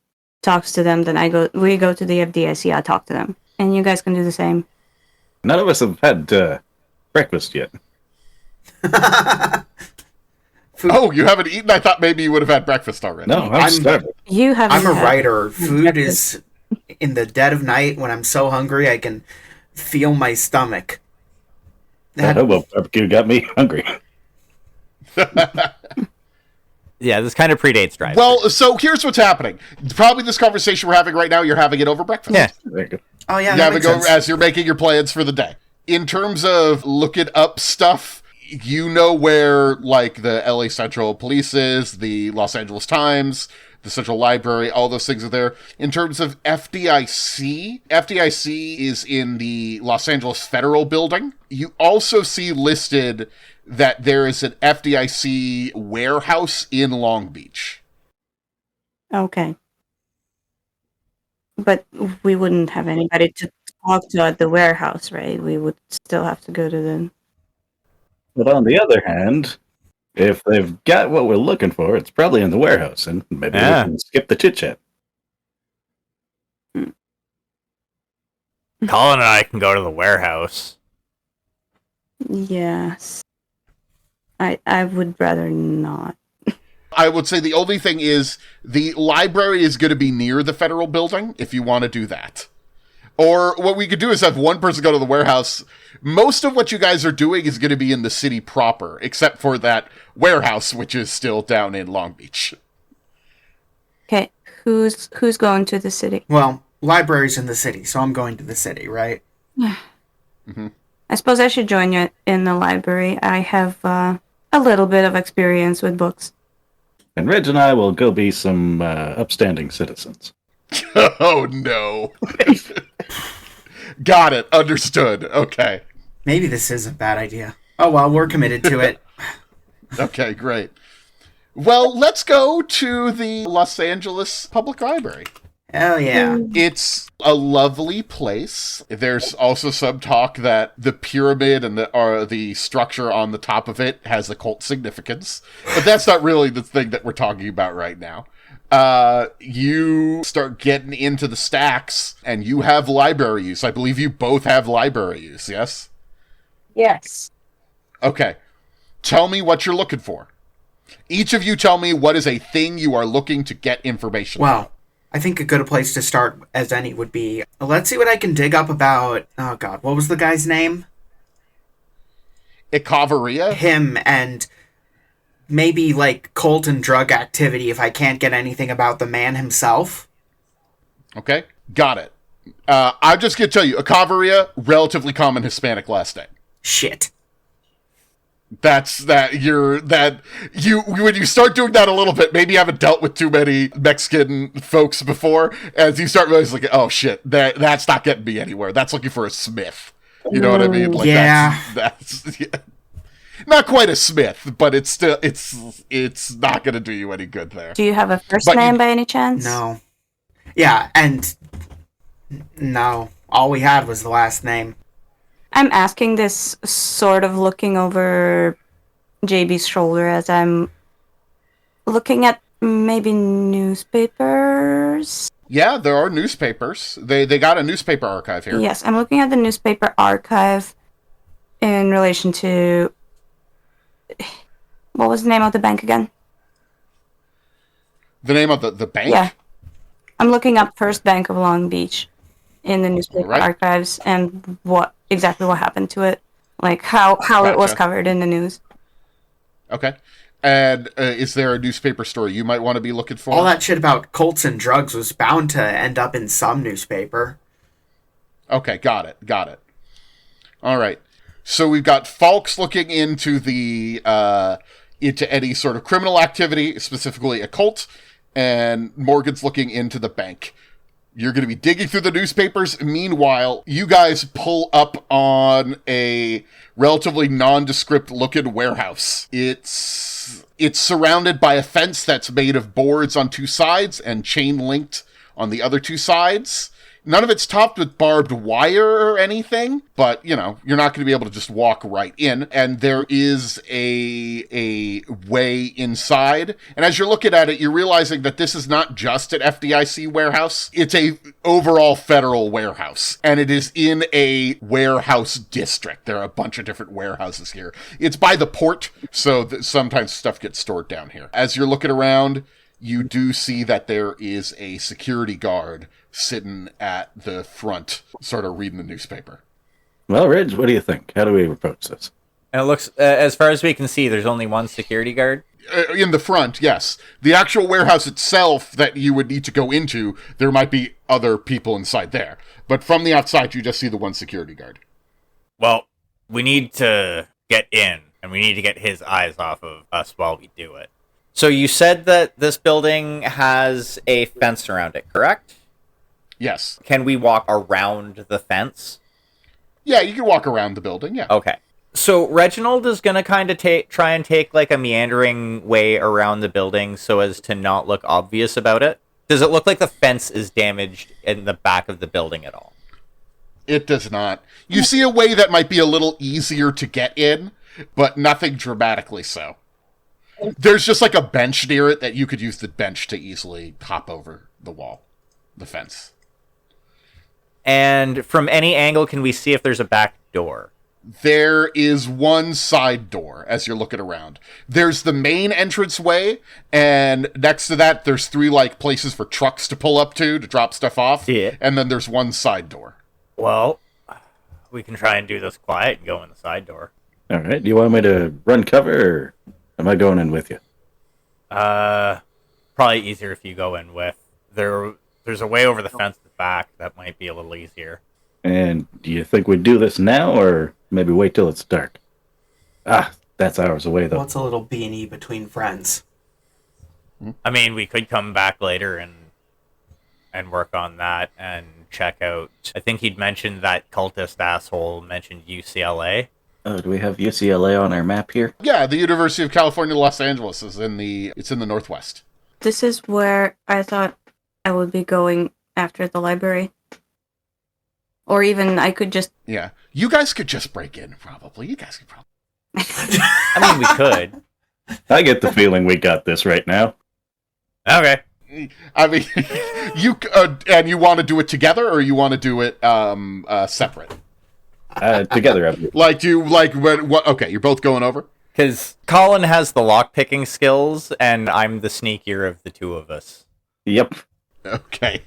talks to them, then we go to the FDIC, I talk to them. And you guys can do the same. None of us have had breakfast yet. Oh, you haven't eaten? I thought maybe you would have had breakfast already. No, I'm starving. You haven't I'm a had- writer. Food is in the dead of night when I'm so hungry I can feel my stomach. That hobo barbecue got me hungry. Yeah, this kind of predates drive. Well, so here's what's happening. Probably this conversation we're having right now, you're having it over breakfast. Yeah. There you go. Oh yeah, You that have it makes go sense. as you're making your plans for the day. In terms of looking up stuff, you know where, like, the LA Central Police is, the Los Angeles Times, the Central Library, all those things are there. In terms of FDIC is in the Los Angeles Federal Building. You also see listed that there is an FDIC warehouse in Long Beach. Okay. But we wouldn't have anybody to talk to at the warehouse, right? We would still have to go to the... But on the other hand, if they've got what we're looking for, it's probably in the warehouse, and maybe we can skip the chit-chat. Collin and I can go to the warehouse. Yes. I would rather not. I would say the only thing is the library is going to be near the federal building if you want to do that. Or what we could do is have one person go to the warehouse. Most of what you guys are doing is going to be in the city proper, except for that warehouse, which is still down in Long Beach. Okay, who's going to the city? Well, library's in the city, so I'm going to the city, right? Mm-hmm. I suppose I should join you in the library. I have a little bit of experience with books. And Reg and I will go be some upstanding citizens. Oh, no. Got it. Understood. Okay. Maybe this is a bad idea. Oh well, we're committed to it. Okay, great. Well, let's go to the Los Angeles Public Library. Hell yeah. It's a lovely place. There's also some talk that the pyramid and the structure on the top of it has occult significance, but that's not really the thing that we're talking about right now. You start getting into the stacks, and you have library use. I believe you both have library use, yes? Yes. Okay. Tell me what you're looking for. Each of you tell me what is a thing you are looking to get information on. Well, I think a good place to start as any would be, let's see what I can dig up about, oh god, what was the guy's name? Ikaveria? Him, and maybe like cult and drug activity if I can't get anything about the man himself. Okay, got it. I'm just gonna tell you, Acavaria, relatively common Hispanic last name. Shit. When you start doing that a little bit, maybe you haven't dealt with too many Mexican folks before, as you start realizing, like, oh shit, that's not getting me anywhere. That's looking for a Smith. You know what I mean? Like, yeah. That's yeah. Not quite a Smith, but it's still it's not gonna do you any good there. Do you have a first But name by any chance? No. Yeah, and no. All we had was the last name. I'm asking this sort of looking over JB's shoulder as I'm looking at maybe newspapers. Yeah, there are newspapers. They got a newspaper archive here. Yes, I'm looking at the newspaper archive in relation to... What was the name of the bank again? The name of the bank? Yeah. I'm looking up First Bank of Long Beach in the newspaper archives and what happened to it. Like how it was covered in the news. Okay. And is there a newspaper story you might want to be looking for? All that shit about cults and drugs was bound to end up in some newspaper. Okay, got it. All right. So we've got Falk's looking into into any sort of criminal activity, specifically a cult, and Morgan's looking into the bank. You're going to be digging through the newspapers. Meanwhile, you guys pull up on a relatively nondescript looking warehouse. It's surrounded by a fence that's made of boards on two sides and chain linked on the other two sides. None of it's topped with barbed wire or anything, but, you're not going to be able to just walk right in. And there is a way inside. And as you're looking at it, you're realizing that this is not just an FDIC warehouse. It's a overall federal warehouse. And it is in a warehouse district. There are a bunch of different warehouses here. It's by the port, so sometimes stuff gets stored down here. As you're looking around, you do see that there is a security guard sitting at the front, sort of reading the newspaper. Well, Ridge, what do you think? How do we approach this? And it looks, as far as we can see, there's only one security guard. In the front, yes. The actual warehouse itself that you would need to go into, there might be other people inside there. But from the outside, you just see the one security guard. Well, we need to get in, and we need to get his eyes off of us while we do it. So you said that this building has a fence around it, correct? Yes. Can we walk around the fence? Yeah, you can walk around the building, yeah. Okay. So Reginald is going to kind of try and take like a meandering way around the building so as to not look obvious about it. Does it look like the fence is damaged in the back of the building at all? It does not. You see a way that might be a little easier to get in, but nothing dramatically so. There's just like a bench near it that you could use the bench to easily hop over the wall, the fence. And from any angle, can we see if there's a back door? There is one side door as you're looking around. There's the main entranceway, and next to that, there's three like places for trucks to pull up to drop stuff off. Yeah. And then there's one side door. Well, we can try and do this quiet and go in the side door. All right. Do you want me to run cover, or am I going in with you? Probably easier if you go in with. There's a way over the fence at the back that might be a little easier. And do you think we'd do this now, or maybe wait till it's dark? That's hours away, though. What's a little B&E between friends? I mean, we could come back later and work on that and check out. I think he'd mentioned that cultist asshole mentioned UCLA. Oh, do we have UCLA on our map here? Yeah, the University of California, Los Angeles is in the northwest. This is where I thought I would be going after the library. Or even I could just... Yeah. You guys could just break in, probably. You guys could probably... I mean, we could. I get the feeling we got this right now. Okay. I mean, and you want to do it together, or you want to do it separate? Together. Okay, you're both going over? Because Collin has the lockpicking skills, and I'm the sneakier of the two of us. Yep. Okay.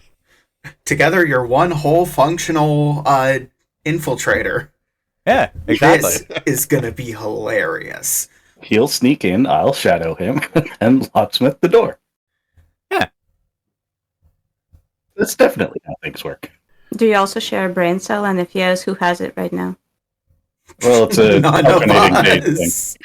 Together, you're one whole functional infiltrator. Yeah, exactly. This is gonna be hilarious. He'll sneak in, I'll shadow him, and locksmith the door. Yeah. That's definitely how things work. Do you also share a brain cell? And if yes, who has it right now? Well, it's a None of alternating date thing. us.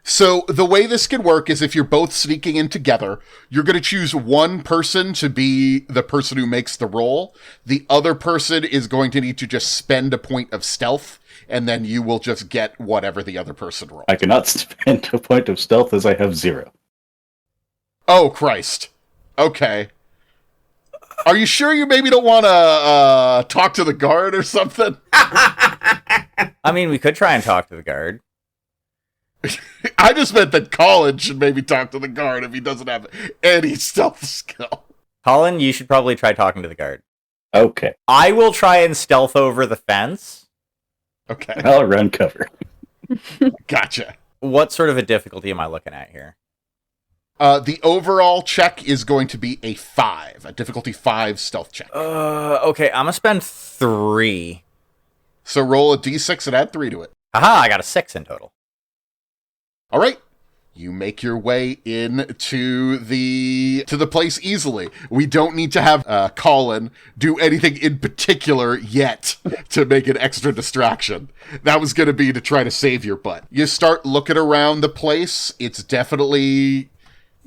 So the way this can work is if you're both sneaking in together, you're going to choose one person to be the person who makes the roll. The other person is going to need to just spend a point of stealth, and then you will just get whatever the other person rolls. I cannot spend a point of stealth as I have 0. Oh, Christ. Okay. Are you sure you maybe don't want to talk to the guard or something? I mean, we could try and talk to the guard. I just meant that Collin should maybe talk to the guard if he doesn't have any stealth skill. Collin, you should probably try talking to the guard. Okay, I will try and stealth over the fence. Okay, I'll run cover. gotcha. What sort of a difficulty am I looking at here? The overall check is going to be a 5, a difficulty 5 stealth check. Okay, I'm gonna spend 3. So roll a d6 and add 3 to it. Aha, I got a 6 in total. All right. You make your way into the place easily. We don't need to have Collin do anything in particular yet to make an extra distraction. That was going to be to try to save your butt. You start looking around the place. It's definitely,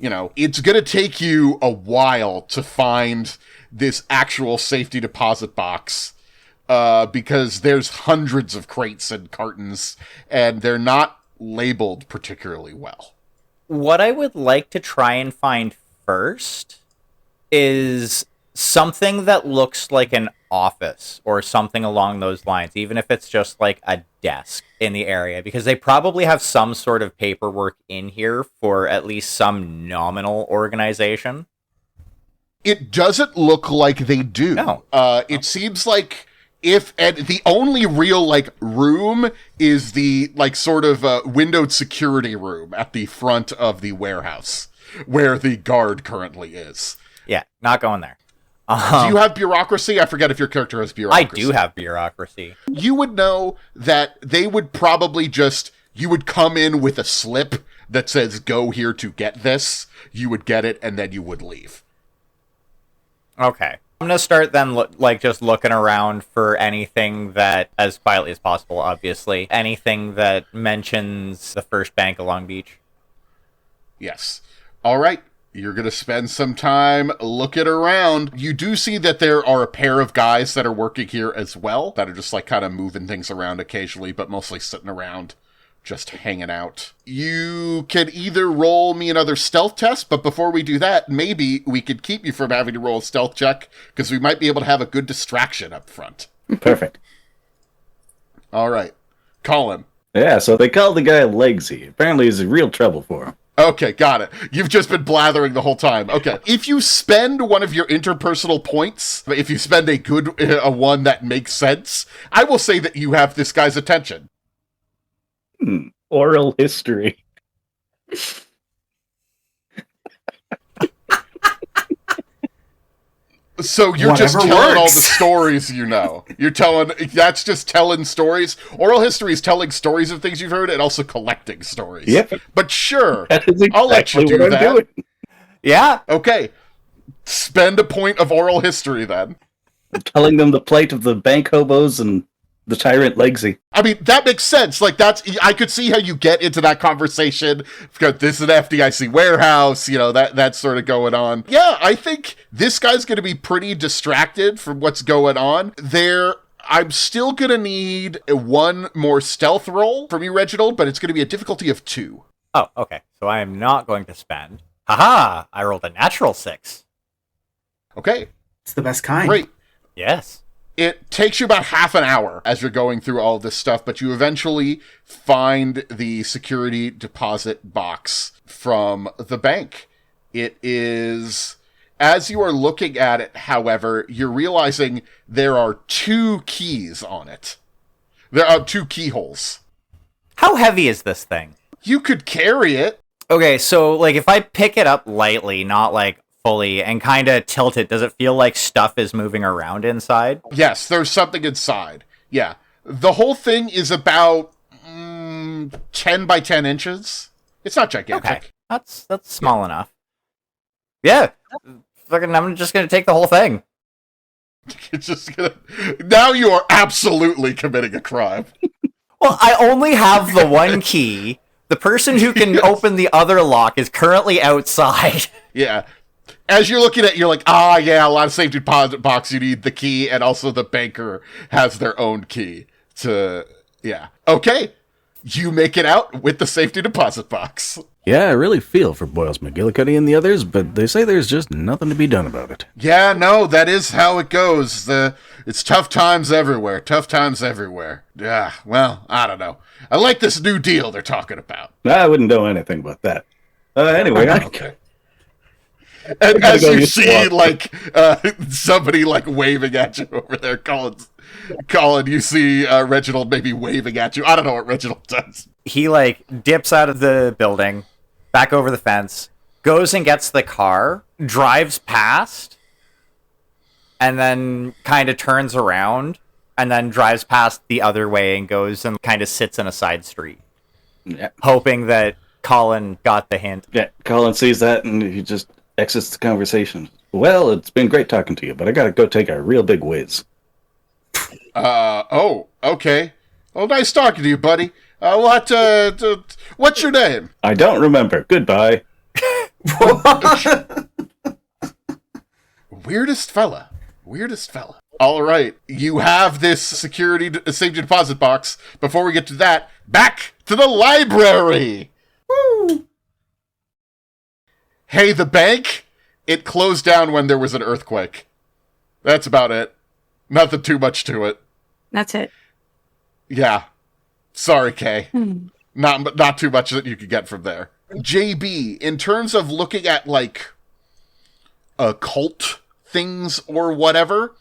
it's going to take you a while to find this actual safety deposit box because there's hundreds of crates and cartons, and they're not labeled particularly well. What I would like to try and find first is something that looks like an office or something along those lines, even if it's just like a desk in the area, because they probably have some sort of paperwork in here for at least some nominal organization. It doesn't look like they do. No. It seems like the only real room is the sort of windowed security room at the front of the warehouse where the guard currently is. Yeah, not going there. Do you have bureaucracy? I forget if your character has bureaucracy. I do have bureaucracy. You would know that they would probably you would come in with a slip that says go here to get this. You would get it and then you would leave. Okay. I'm going to start then just looking around for anything that, as quietly as possible, obviously, anything that mentions the first bank of Long Beach. Yes. All right. You're going to spend some time looking around. You do see that there are a pair of guys that are working here as well, that are just kind of moving things around occasionally, but mostly sitting around, just hanging out. You can either roll me another stealth test, but before we do that, maybe we could keep you from having to roll a stealth check, because we might be able to have a good distraction up front. Perfect. All right. Collin. Yeah, so they called the guy Legsy. Apparently he's real trouble for him. Okay, got it. You've just been blathering the whole time. Okay. If you spend one of your interpersonal points, if you spend a one that makes sense, I will say that you have this guy's attention. Oral history. So you're Whatever just telling all works. the stories you know. That's just telling stories. Oral history is telling stories of things you've heard and also collecting stories. Yep. But sure, That is I'll let you exactly do what I'm that. doing. Yeah. Okay. Spend a point of oral history then. Telling them the plight of the bank hobos and the tyrant Legsy. I mean, that makes sense. I could see how you get into that conversation. Because this is an FDIC warehouse, that's sort of going on. Yeah, I think this guy's going to be pretty distracted from what's going on. I'm still going to need one more stealth roll from you, Reginald, but it's going to be a difficulty of 2. Oh, okay. So I am not going to spend. Haha! I rolled a natural 6. Okay, It's the best kind. great. Yes. It takes you about half an hour as you're going through all of this stuff, but you eventually find the security deposit box from the bank. It is, as you are looking at it, however, you're realizing there are 2 keys on it. There are 2 keyholes. How heavy is this thing? You could carry it. Okay, so if I pick it up lightly, not fully, and kind of tilt it, does it feel like stuff is moving around inside? Yes, there's something inside. Yeah. The whole thing is about 10 by 10 inches. It's not gigantic. Okay, that's small enough. Yeah, fucking, I'm just gonna take the whole thing. It's just gonna... Now you are absolutely committing a crime. Well, I only have the one key. The person who can open the other lock is currently outside. Yeah. As you're looking at it, you're like, yeah, a lot of safety deposit box, you need the key, and also the banker has their own key to... Yeah. Okay. You make it out with the safety deposit box. Yeah, I really feel for Boyles McGillicuddy and the others, but they say there's just nothing to be done about it. Yeah, no, that is how it goes. It's tough times everywhere. Tough times everywhere. Yeah, well, I don't know. I like this new deal they're talking about. I wouldn't know anything about that. Anyway, okay. And as you see, like, somebody, like, waving at you over there, Collin, you see Reginald maybe waving at you. I don't know what Reginald does. He, like, dips out of the building, back over the fence, goes and gets the car, drives past, and then kind of turns around, and then drives past the other way and goes and kind of sits in a side street. Yeah. Hoping that Collin got the hint. Yeah, Collin sees that and he just exits the conversation. Well, it's been great talking to you, but I gotta go take a real big whiz. Oh, okay. Well, nice talking to you, buddy. What's your name? I don't remember. Goodbye. Weirdest fella. All right. You have this safety deposit box. Before we get to that, back to the library. Woo! Hey, the bank? It closed down when there was an earthquake. That's about it. Nothing too much to it. That's it. Yeah. Sorry, Kay. Not too much that you could get from there. JB, in terms of looking at, like, occult things or whatever,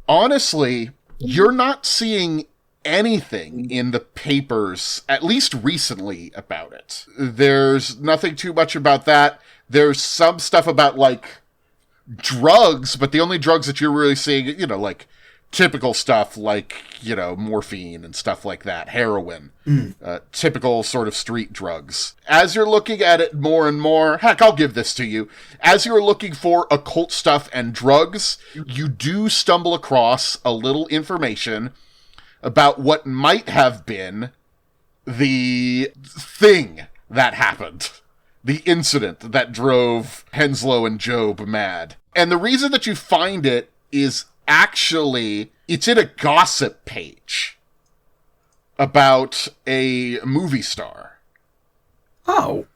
honestly, you're not seeing anything in the papers, at least recently, about it. There's nothing too much about that. There's some stuff about, like, drugs, but the only drugs that you're really seeing, you know, like, typical stuff like, you know, morphine and stuff like that, heroin, typical sort of street drugs. As you're looking at it more and more, heck, I'll give this to you. As you're looking for occult stuff and drugs, you do stumble across a little information about what might have been the thing that happened. The incident that drove Henslow and Job mad. And the reason that you find it is actually, it's in a gossip page about a movie star. Oh.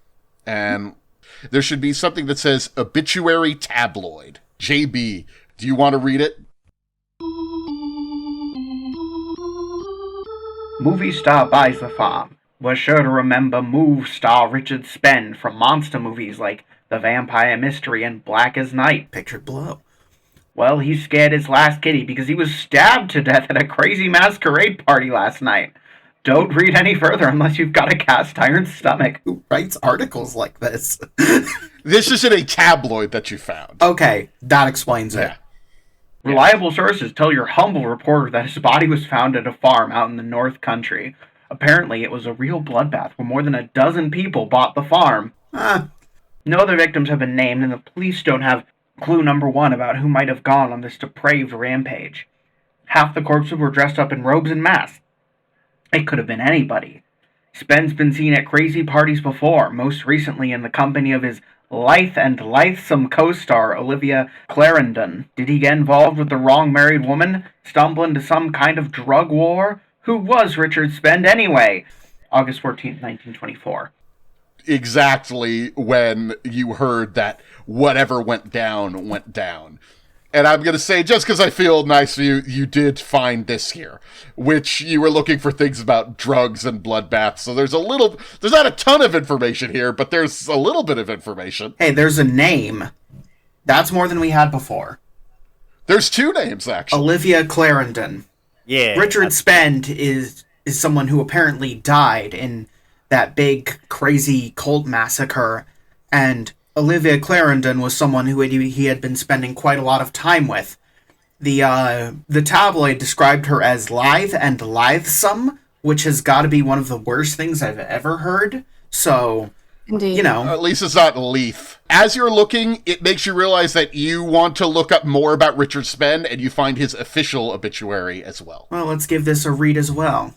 And there should be something that says obituary tabloid. JB, do you want to read it? Movie star buys the farm. Was sure to remember move star Richard Spend from monster movies like The Vampire Mystery and Black as Night. Pictured below. Well, he scared his last kitty because he was stabbed to death at a crazy masquerade party last night. Don't read any further unless you've got a cast iron stomach. Who writes articles like this? This is in a tabloid that you found. Okay, that explains it. Yeah. Reliable sources tell your humble reporter that his body was found at a farm out in the North Country. Apparently, it was a real bloodbath where more than a dozen people bought the farm. No other victims have been named, and the police don't have clue number one about who might have gone on this depraved rampage. Half the corpses were dressed up in robes and masks. It could have been anybody. Spend's been seen at crazy parties before, most recently in the company of his lithe and lithesome co-star, Olivia Clarendon. Did he get involved with the wrong married woman? Stumble into some kind of drug war? Who was Richard Spend anyway? August 14th, 1924. Exactly when you heard that whatever went down, went down. And I'm going to say, just because I feel nice for you, you did find this here, which you were looking for things about drugs and bloodbaths. So there's not a ton of information here, but there's a little bit of information. Hey, there's a name. That's more than we had before. There's two names, actually. Olivia Clarendon. Yeah. Richard Spend is someone who apparently died in that big, crazy cult massacre, and Olivia Clarendon was someone who he had been spending quite a lot of time with. The tabloid described her as lithe and lithesome, which has got to be one of the worst things I've ever heard. So Indeed. You know, At least it's not Leith. As you're looking, it makes you realize that you want to look up more about Richard Spend, and you find his official obituary as well. well, let's give this a read as well.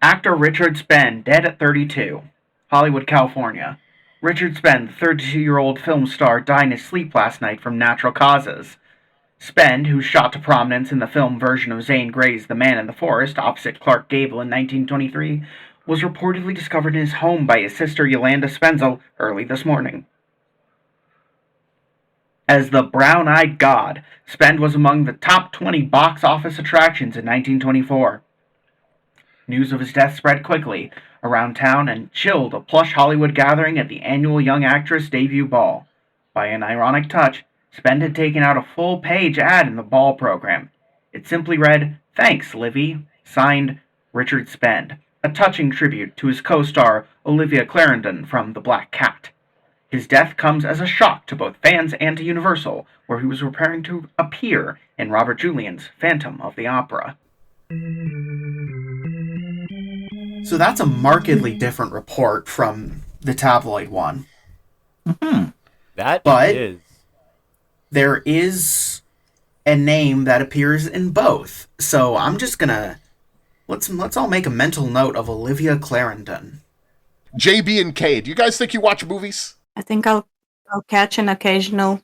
Actor Richard Spend, dead at 32. Hollywood, California. Richard Spend, the 32-year-old film star, died in his sleep last night from natural causes. Spend, who shot to prominence in the film version of Zane Grey's The Man in the Forest opposite Clark Gable in 1923, was reportedly discovered in his home by his sister Yolanda Spenzel early this morning. As the Brown-Eyed God, Spend was among the top 20 box office attractions in 1924. News of his death spread quickly around town and chilled a plush Hollywood gathering at the annual Young Actress debut ball. By an ironic touch, Spend had taken out a full-page ad in the ball program. It simply read, "Thanks, Livy," signed Richard Spend, a touching tribute to his co-star Olivia Clarendon from The Black Cat. His death comes as a shock to both fans and to Universal, where he was preparing to appear in Robert Julian's Phantom of the Opera. So that's a markedly different report from the tabloid one. That But- is. There is a name that appears in both. So I'm just gonna let's all make a mental note of Olivia Clarendon. JB and Kay, do you guys think you watch movies? I think I'll catch an occasional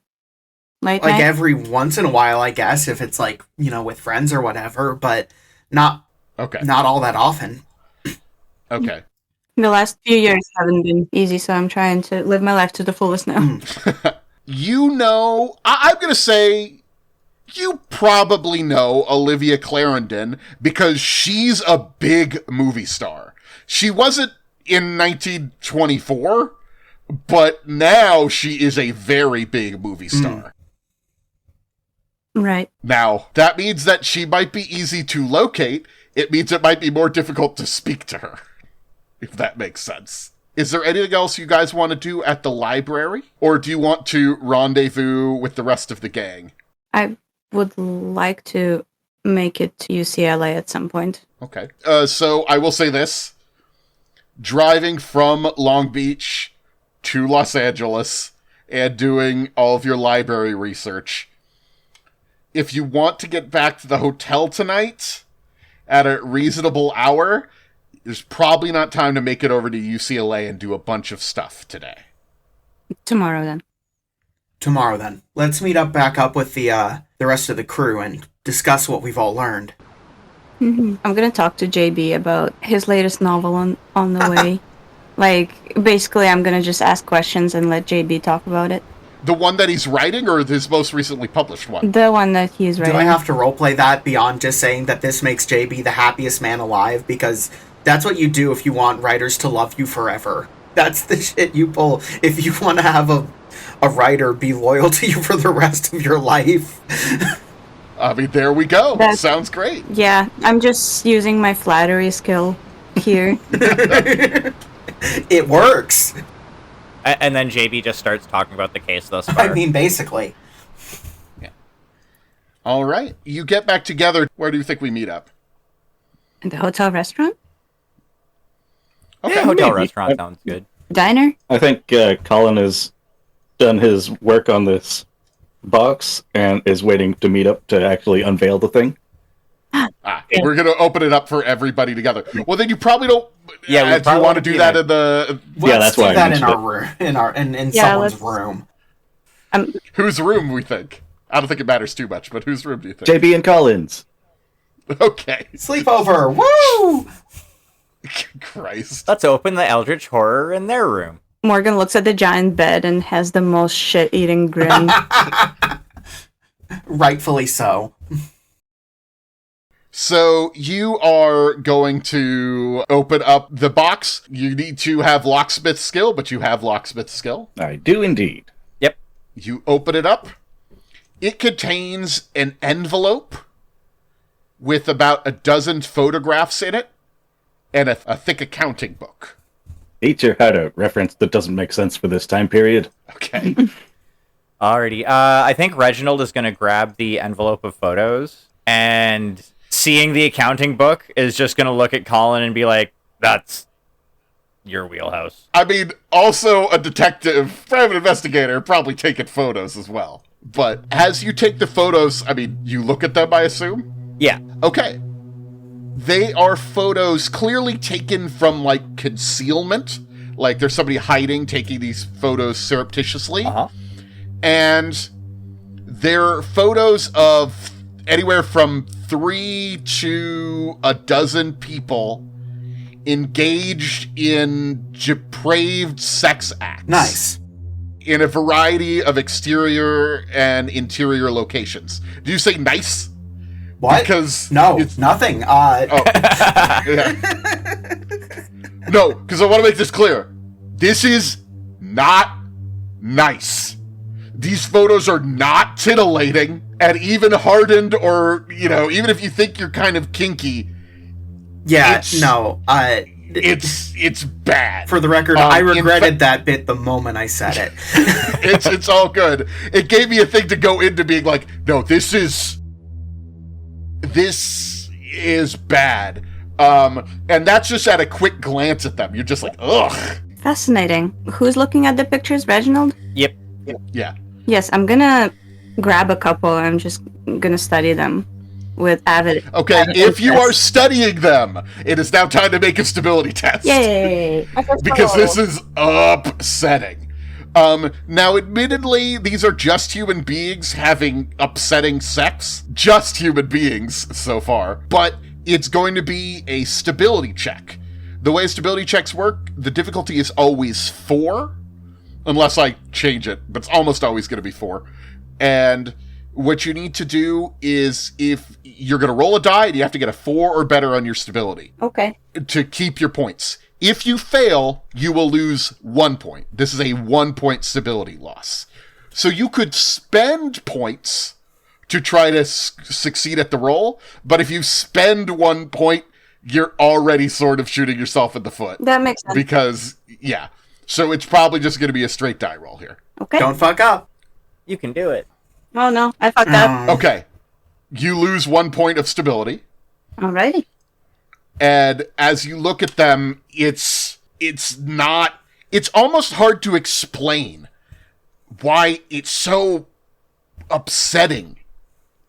late Like night. every once in a while, I guess, if it's like, you know, with friends or whatever, but not Okay. all that often. Okay. The last few years haven't been easy, so I'm trying to live my life to the fullest now. You know, I'm going to say you probably know Olivia Clarendon because she's a big movie star. She wasn't in 1924, but now she is a very big movie star. Right. Now, that means that she might be easy to locate. It means it might be more difficult to speak to her, if that makes sense. Is there anything else you guys want to do at the library? Or do you want to rendezvous with the rest of the gang? I would like to make it to UCLA at some point. Okay. So I will say this. Driving from Long Beach to Los Angeles and doing all of your library research. If you want to get back to the hotel tonight at a reasonable hour, there's probably not time to make it over to UCLA and do a bunch of stuff today. Tomorrow, then. Tomorrow, then. Let's meet up back up with the rest of the crew and discuss what we've all learned. I'm gonna talk to JB about his latest novel on the way. Like, basically, I'm gonna just ask questions and let JB talk about it. The one that he's writing or his most recently published one? The one that he's writing. Do I have to roleplay that beyond just saying that this makes JB the happiest man alive? Because that's what you do if you want writers to love you forever. That's the shit you pull if you want to have a writer be loyal to you for the rest of your life. I mean, there we go. Sounds great. Yeah, I'm just using my flattery skill here. It works. And then JB just starts talking about the case thus far. I mean, basically. All right. You get back together. Where do you think we meet up? In the hotel restaurant? Okay. Yeah, hotel maybe. restaurant sounds good. Diner? I think Collin has done his work on this box and is waiting to meet up to actually unveil the thing. We're going to open it up for everybody together. Well, then you probably don't... Yeah, we do you probably want to won't do be that there. in the... Let's that's why do I that in mentioned our room, in Yeah, someone's let's- room. Whose room, we think? I don't think it matters too much, but whose room do you think? JB and Collins. Okay. Sleepover! Woo! Christ. Let's open the Eldritch Horror in their room. Morgan looks at the giant bed and has the most shit-eating grin. Rightfully so. So you are going to open up the box. You need to have locksmith skill, but you have locksmith skill. I do indeed. Yep. You open it up. It contains an envelope with about a dozen photographs in it and a thick accounting book. Teacher had a reference that doesn't make sense for this time period. Okay. Alrighty. I think Reginald is going to grab the envelope of photos and seeing the accounting book is just going to look at Colin and be like, that's your wheelhouse. I mean, also a detective, private investigator, probably taking photos as well. But as you take the photos, I mean, you look at them, I assume? Yeah. Okay. They are photos clearly taken from, like, concealment. Like, there's somebody hiding, taking these photos surreptitiously. Uh-huh. And they're photos of anywhere from 3 to a dozen people engaged in depraved sex acts. Nice. In a variety of exterior and interior locations. Do you say nice? What? Because no, it's- nothing. Yeah. No, because I want to make this clear. This is not nice. These photos are not titillating, and even hardened, or, you know, even if you think you're kind of kinky, Yeah, It's- no. it's bad. For the record, I regretted that bit the moment I said it. It's all good. It gave me a thing to go into being like, no, this is bad. And that's just at a quick glance at them. You're just like, ugh. Fascinating. Who's looking at the pictures, Reginald? Yep. Yeah. Yes, I'm gonna grab a couple. I'm just gonna study them with avid. Okay, avid if you are interest. studying them, it is now time to make a stability test. Yay! Because this is upsetting. Now, admittedly, these are just human beings having upsetting sex. Just human beings so far. But it's going to be a stability check. The way stability checks work, the difficulty is always 4. Unless I change it, but it's almost always going to be 4. And what you need to do is, if you're going to roll a die, you have to get a 4 or better on your stability Okay. to keep your points. If you fail, you will lose 1 point. This is a 1-point stability loss. So you could spend points to try to succeed at the roll, but if you spend 1 point, you're already sort of shooting yourself in the foot. That makes sense. Because, yeah. So it's probably just going to be a straight die roll here. Okay. Don't fuck up. You can do it. Oh no, I fucked up. Okay. You lose 1 point of stability. Alrighty. And as you look at them, it's almost hard to explain why it's so upsetting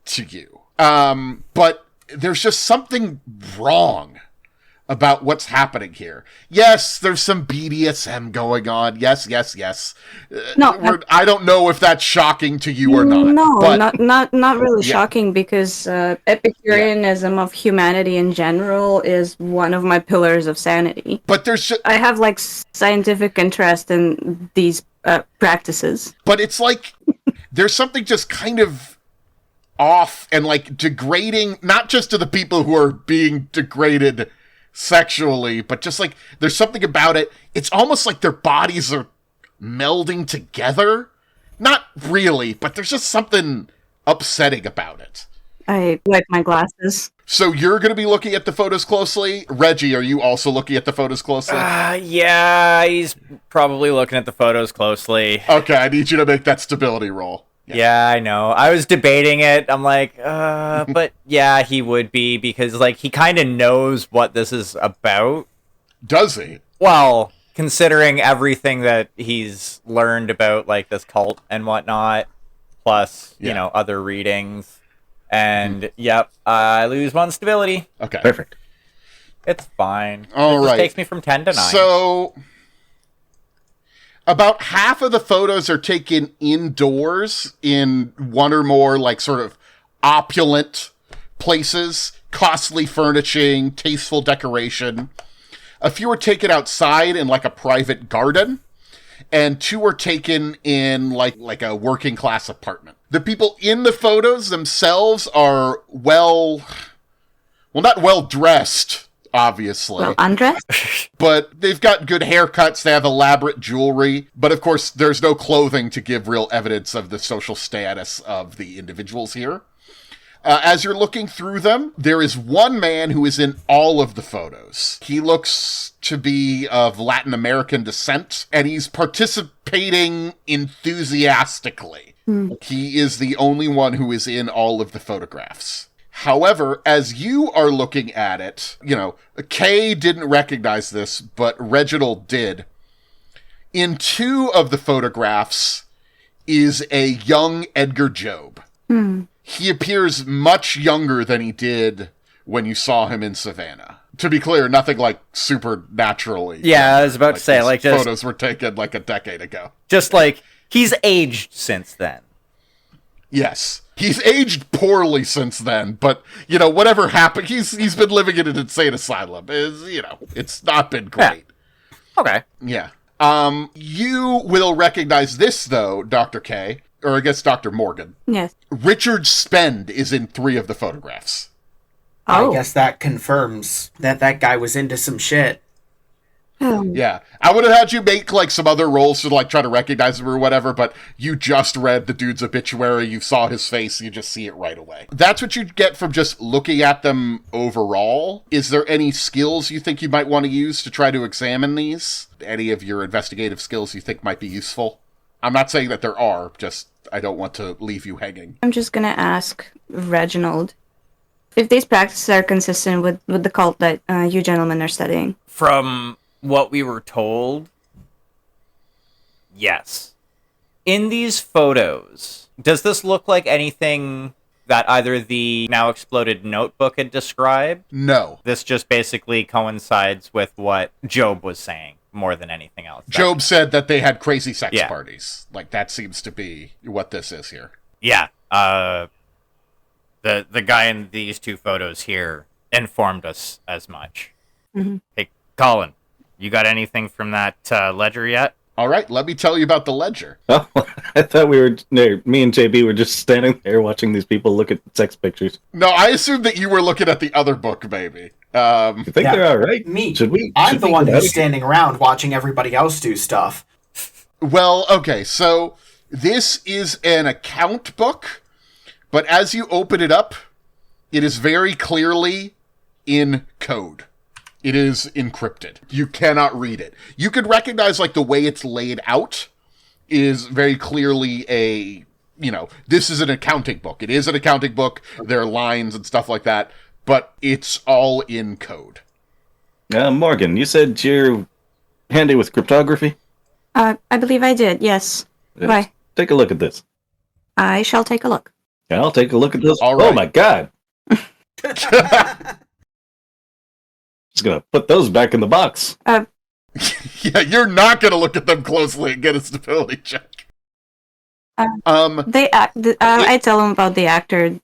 to you. But there's just something wrong about what's happening here. Yes, there's some BDSM going on. Yes. No, I don't know if that's shocking to you or not. No, but not really Yeah. shocking, because Epicureanism of humanity in general is one of my pillars of sanity. But there's just, I have like scientific interest in these practices. but it's like there's something just kind of off and like degrading, not just to the people who are being degraded sexually, but just like there's something about it. It's almost like their bodies are melding together. Not really, but there's just something upsetting about it. I wipe my glasses. So you're going to be looking at the photos closely. Reggie, are you also looking at the photos closely? Yeah, he's probably looking at the photos closely. Okay, I need you to make that stability roll. Yeah, I know. I was debating it. I'm like, but yeah, he would be, because like he kind of knows what this is about. Does he? Well, considering everything that he's learned about like this cult and whatnot, plus you know other readings, and yep, I lose 1 stability. Okay. Perfect. It's fine. All it just right. takes me from 10 to 9. So about half of the photos are taken indoors in one or more like sort of opulent places, costly furnishing, tasteful decoration. A few are taken outside in like a private garden, and 2 are taken in like a working class apartment. The people in the photos themselves are not well dressed, obviously. Well, undressed? But they've got good haircuts, they have elaborate jewelry, but of course there's no clothing to give real evidence of the social status of the individuals here. As you're looking through them, there is one man who is in all of the photos. He looks to be of Latin American descent, and he's participating enthusiastically. He is the only one who is in all of the photographs. However, as you are looking at it, Kay didn't recognize this, but Reginald did. In 2 of the photographs is a young Edgar Job. He appears much younger than he did when you saw him in Savannah. To be clear, nothing like supernaturally. Yeah, I was about to say, these just photos were taken like a decade ago. Just like he's aged since then. Yes. He's aged poorly since then, but, whatever happened, he's been living in an insane asylum. It's not been great. Yeah. Okay. Yeah. You will recognize this, though, Dr. K, or I guess Dr. Morgan. Yes. Richard Spend is in 3 of the photographs. Oh. I guess that confirms that guy was into some shit. Yeah. I would have had you make, some other rolls to, try to recognize him or whatever, but you just read the dude's obituary, you saw his face, you just see it right away. That's what you'd get from just looking at them overall. Is there any skills you think you might want to use to try to examine these? Any of your investigative skills you think might be useful? I'm not saying that there are, just I don't want to leave you hanging. I'm just gonna ask Reginald if these practices are consistent with the cult that you gentlemen are studying. From what we were told, yes. In these photos, does this look like anything that either the now exploded notebook had described? No. This just basically coincides with what Job was saying more than anything else. Job said that they had crazy sex parties. That seems to be what this is here. Yeah. The guy in these 2 photos here informed us as much. Mm-hmm. Hey, Collin, you got anything from that ledger yet? All right, let me tell you about the ledger. Oh, I thought me and JB were just standing there watching these people look at sex pictures. No, I assumed that you were looking at the other book, maybe. You think they're all right? Me. I'm the one who's standing around watching everybody else do stuff. Well, okay, so this is an account book, but as you open it up, it is very clearly in code. It is encrypted. You cannot read it. You could recognize, the way it's laid out is very clearly this is an accounting book. It is an accounting book. There are lines and stuff like that, but it's all in code. Morgan, you said you're handy with cryptography? I believe I did, yes. Why? Take a look at this. I shall take a look. Yeah, I'll take a look at this. All right. Oh my god! Just gonna put those back in the box. Yeah, you're not gonna look at them closely and get a stability check. I tell him about the actor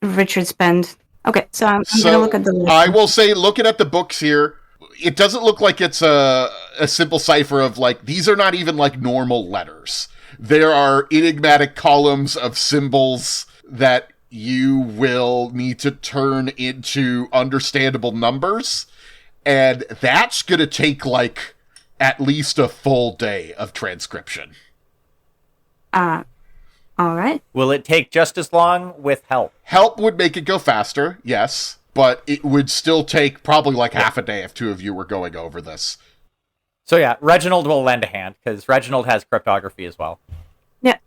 Richard Spend. Okay, so I'm gonna look at the list. I will say, looking at the books here, it doesn't look like it's a simple cipher of these are not even normal letters. There are enigmatic columns of symbols that you will need to turn into understandable numbers. And that's going to take, at least a full day of transcription. All right. Will it take just as long with help? Help would make it go faster, yes. But it would still take probably half a day if 2 of you were going over this. So yeah, Reginald will lend a hand, because Reginald has cryptography as well. Yeah.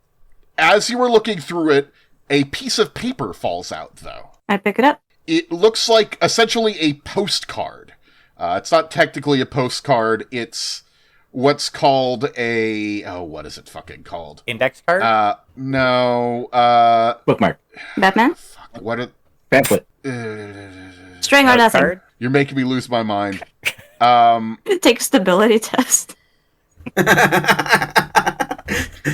As you were looking through it, a piece of paper falls out, though. I pick it up. It looks like essentially a postcard. It's not technically a postcard. It's what's called what is it fucking called? Index card? No. Bookmark. Batman? Fuck, what a... Pamphlet. String or nothing. Card? You're making me lose my mind. It takes stability test.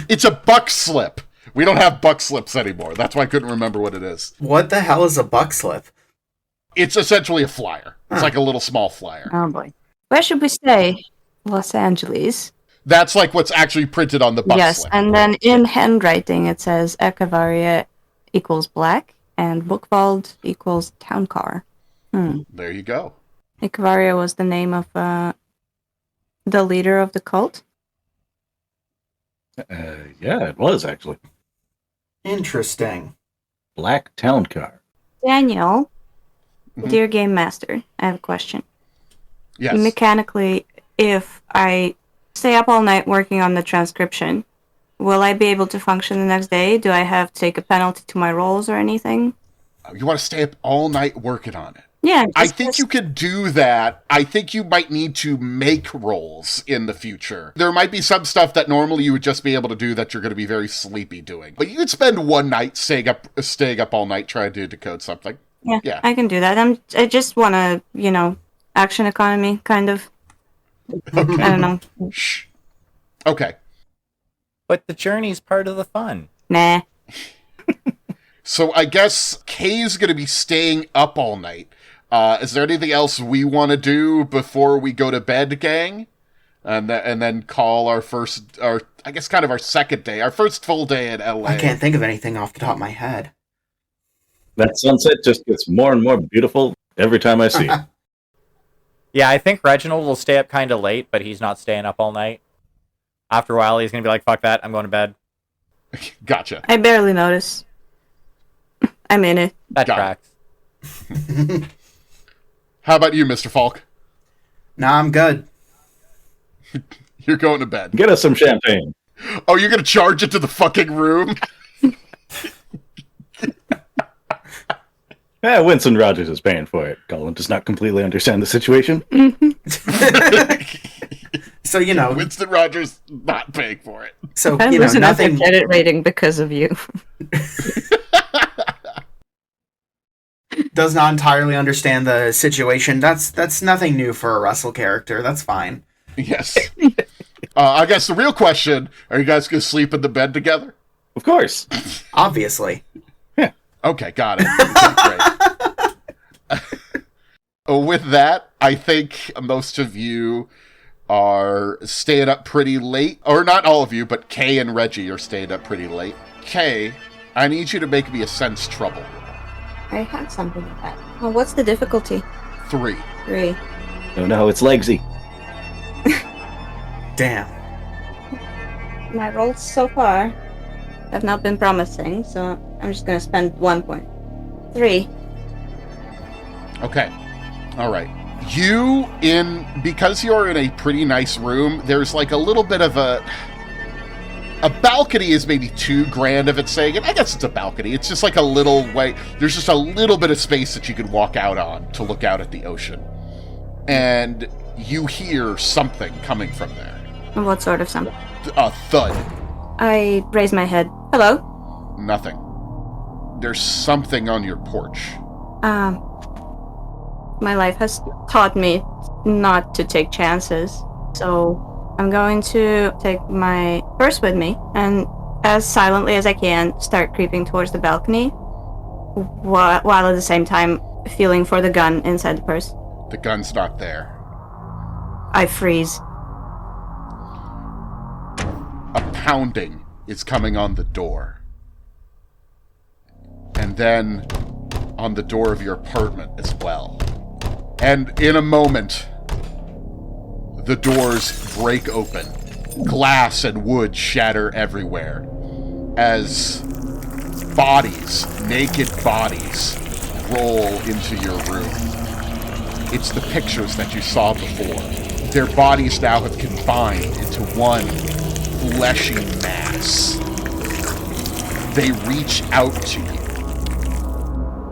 It's a buck slip. We don't have buck slips anymore. That's why I couldn't remember what it is. What the hell is a buck slip? It's essentially a flyer. It's like a little small flyer. Oh boy. Where should we stay? Los Angeles. That's what's actually printed on the buck Yes, slip. and then in handwriting it says Echevarria equals black and Buchwald equals town car. There you go. Echevarria was the name of the leader of the cult. Yeah, it was actually. Interesting. Black Town Car. Daniel, dear game master, I have a question. Yes. Mechanically, if I stay up all night working on the transcription, will I be able to function the next day? Do I have to take a penalty to my rolls or anything? You want to stay up all night working on it? Yeah. I think you could do that. I think you might need to make rolls in the future. There might be some stuff that normally you would just be able to do that you're going to be very sleepy doing. But you could spend one night staying up all night trying to decode something. Yeah. I can do that. I just want to, action economy, kind of. Okay. I don't know. Shh. Okay. But the journey's part of the fun. Nah. So I guess Kay's going to be staying up all night. Is there anything else we want to do before we go to bed, gang? And then call our second day, our first full day in LA. I can't think of anything off the top of my head. That sunset just gets more and more beautiful every time I see it. Yeah, I think Reginald will stay up kind of late, but he's not staying up all night. After a while, he's going to be like, fuck that, I'm going to bed. Gotcha. I barely notice. I'm in it. That Got tracks. How about you, Mr. Falk? Nah, I'm good. You're going to bed. Get us some champagne. Oh, you're going to charge it to the fucking room? Yeah, Winston-Rogers is paying for it. Collin does not completely understand the situation. So, Winston-Rogers not paying for it. So, I'm losing nothing. their credit rating because of you. Does not entirely understand the situation. That's nothing new for a Russell character. That's fine. Yes. I guess the real question, are you guys going to sleep in the bed together? Of course. Obviously. Okay, got it. Okay, great. With that, I think most of you are staying up pretty late. Or not all of you, but Kay and Reggie are staying up pretty late. Kay, I need you to make me a sense trouble. I had something like that. Well, what's the difficulty? 3. 3. Oh no, it's Legsy. Damn. My rolls so far have not been promising, so I'm just gonna spend 1 point. 3. Okay. All right. Because you're in a pretty nice room, there's like a little bit of a balcony is maybe too grand of it saying it. I guess it's a balcony. It's just like a little way. There's just a little bit of space that you can walk out on to look out at the ocean. And you hear something coming from there. What sort of something? A thud. I raise my head. Hello? Nothing. There's something on your porch. My life has taught me not to take chances. So I'm going to take my purse with me and as silently as I can start creeping towards the balcony while at the same time feeling for the gun inside the purse. The gun's not there. I freeze. A pounding is coming on the door. And then on the door of your apartment as well. And in a moment, the doors break open. Glass and wood shatter everywhere. As bodies, naked bodies, roll into your room. It's the pictures that you saw before. Their bodies now have combined into one fleshy mass. They reach out to you.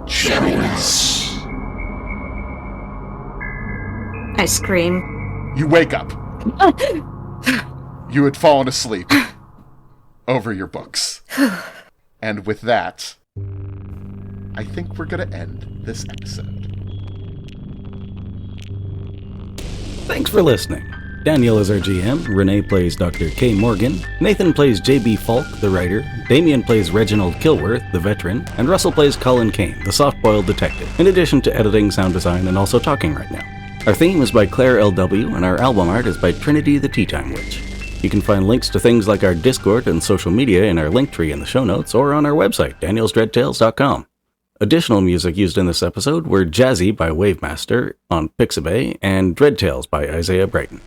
Join us. I scream. You wake up. You had fallen asleep over your books. And with that, I think we're going to end this episode. Thanks for listening. Daniel is our GM, Renee plays Dr. K. Morgan, Nathan plays J.B. Falk, the writer, Damien plays Reginald Kilworth, the veteran, and Russell plays Collin Kane, the soft-boiled detective, in addition to editing, sound design, and also talking right now. Our theme is by Claire L.W., and our album art is by Trinity the Teatimewitch. You can find links to things like our Discord and social media in our link tree in the show notes or on our website, danielsdreadtales.com. Additional music used in this episode were Jazzy by Wavemaster on Pixabay and Dreadtales by Isaiah Brighton.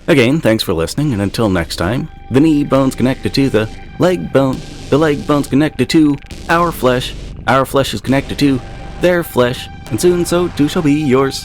Again, thanks for listening, and until next time, the knee bone's connected to the leg bone's connected to our flesh is connected to their flesh, and soon so too shall be yours.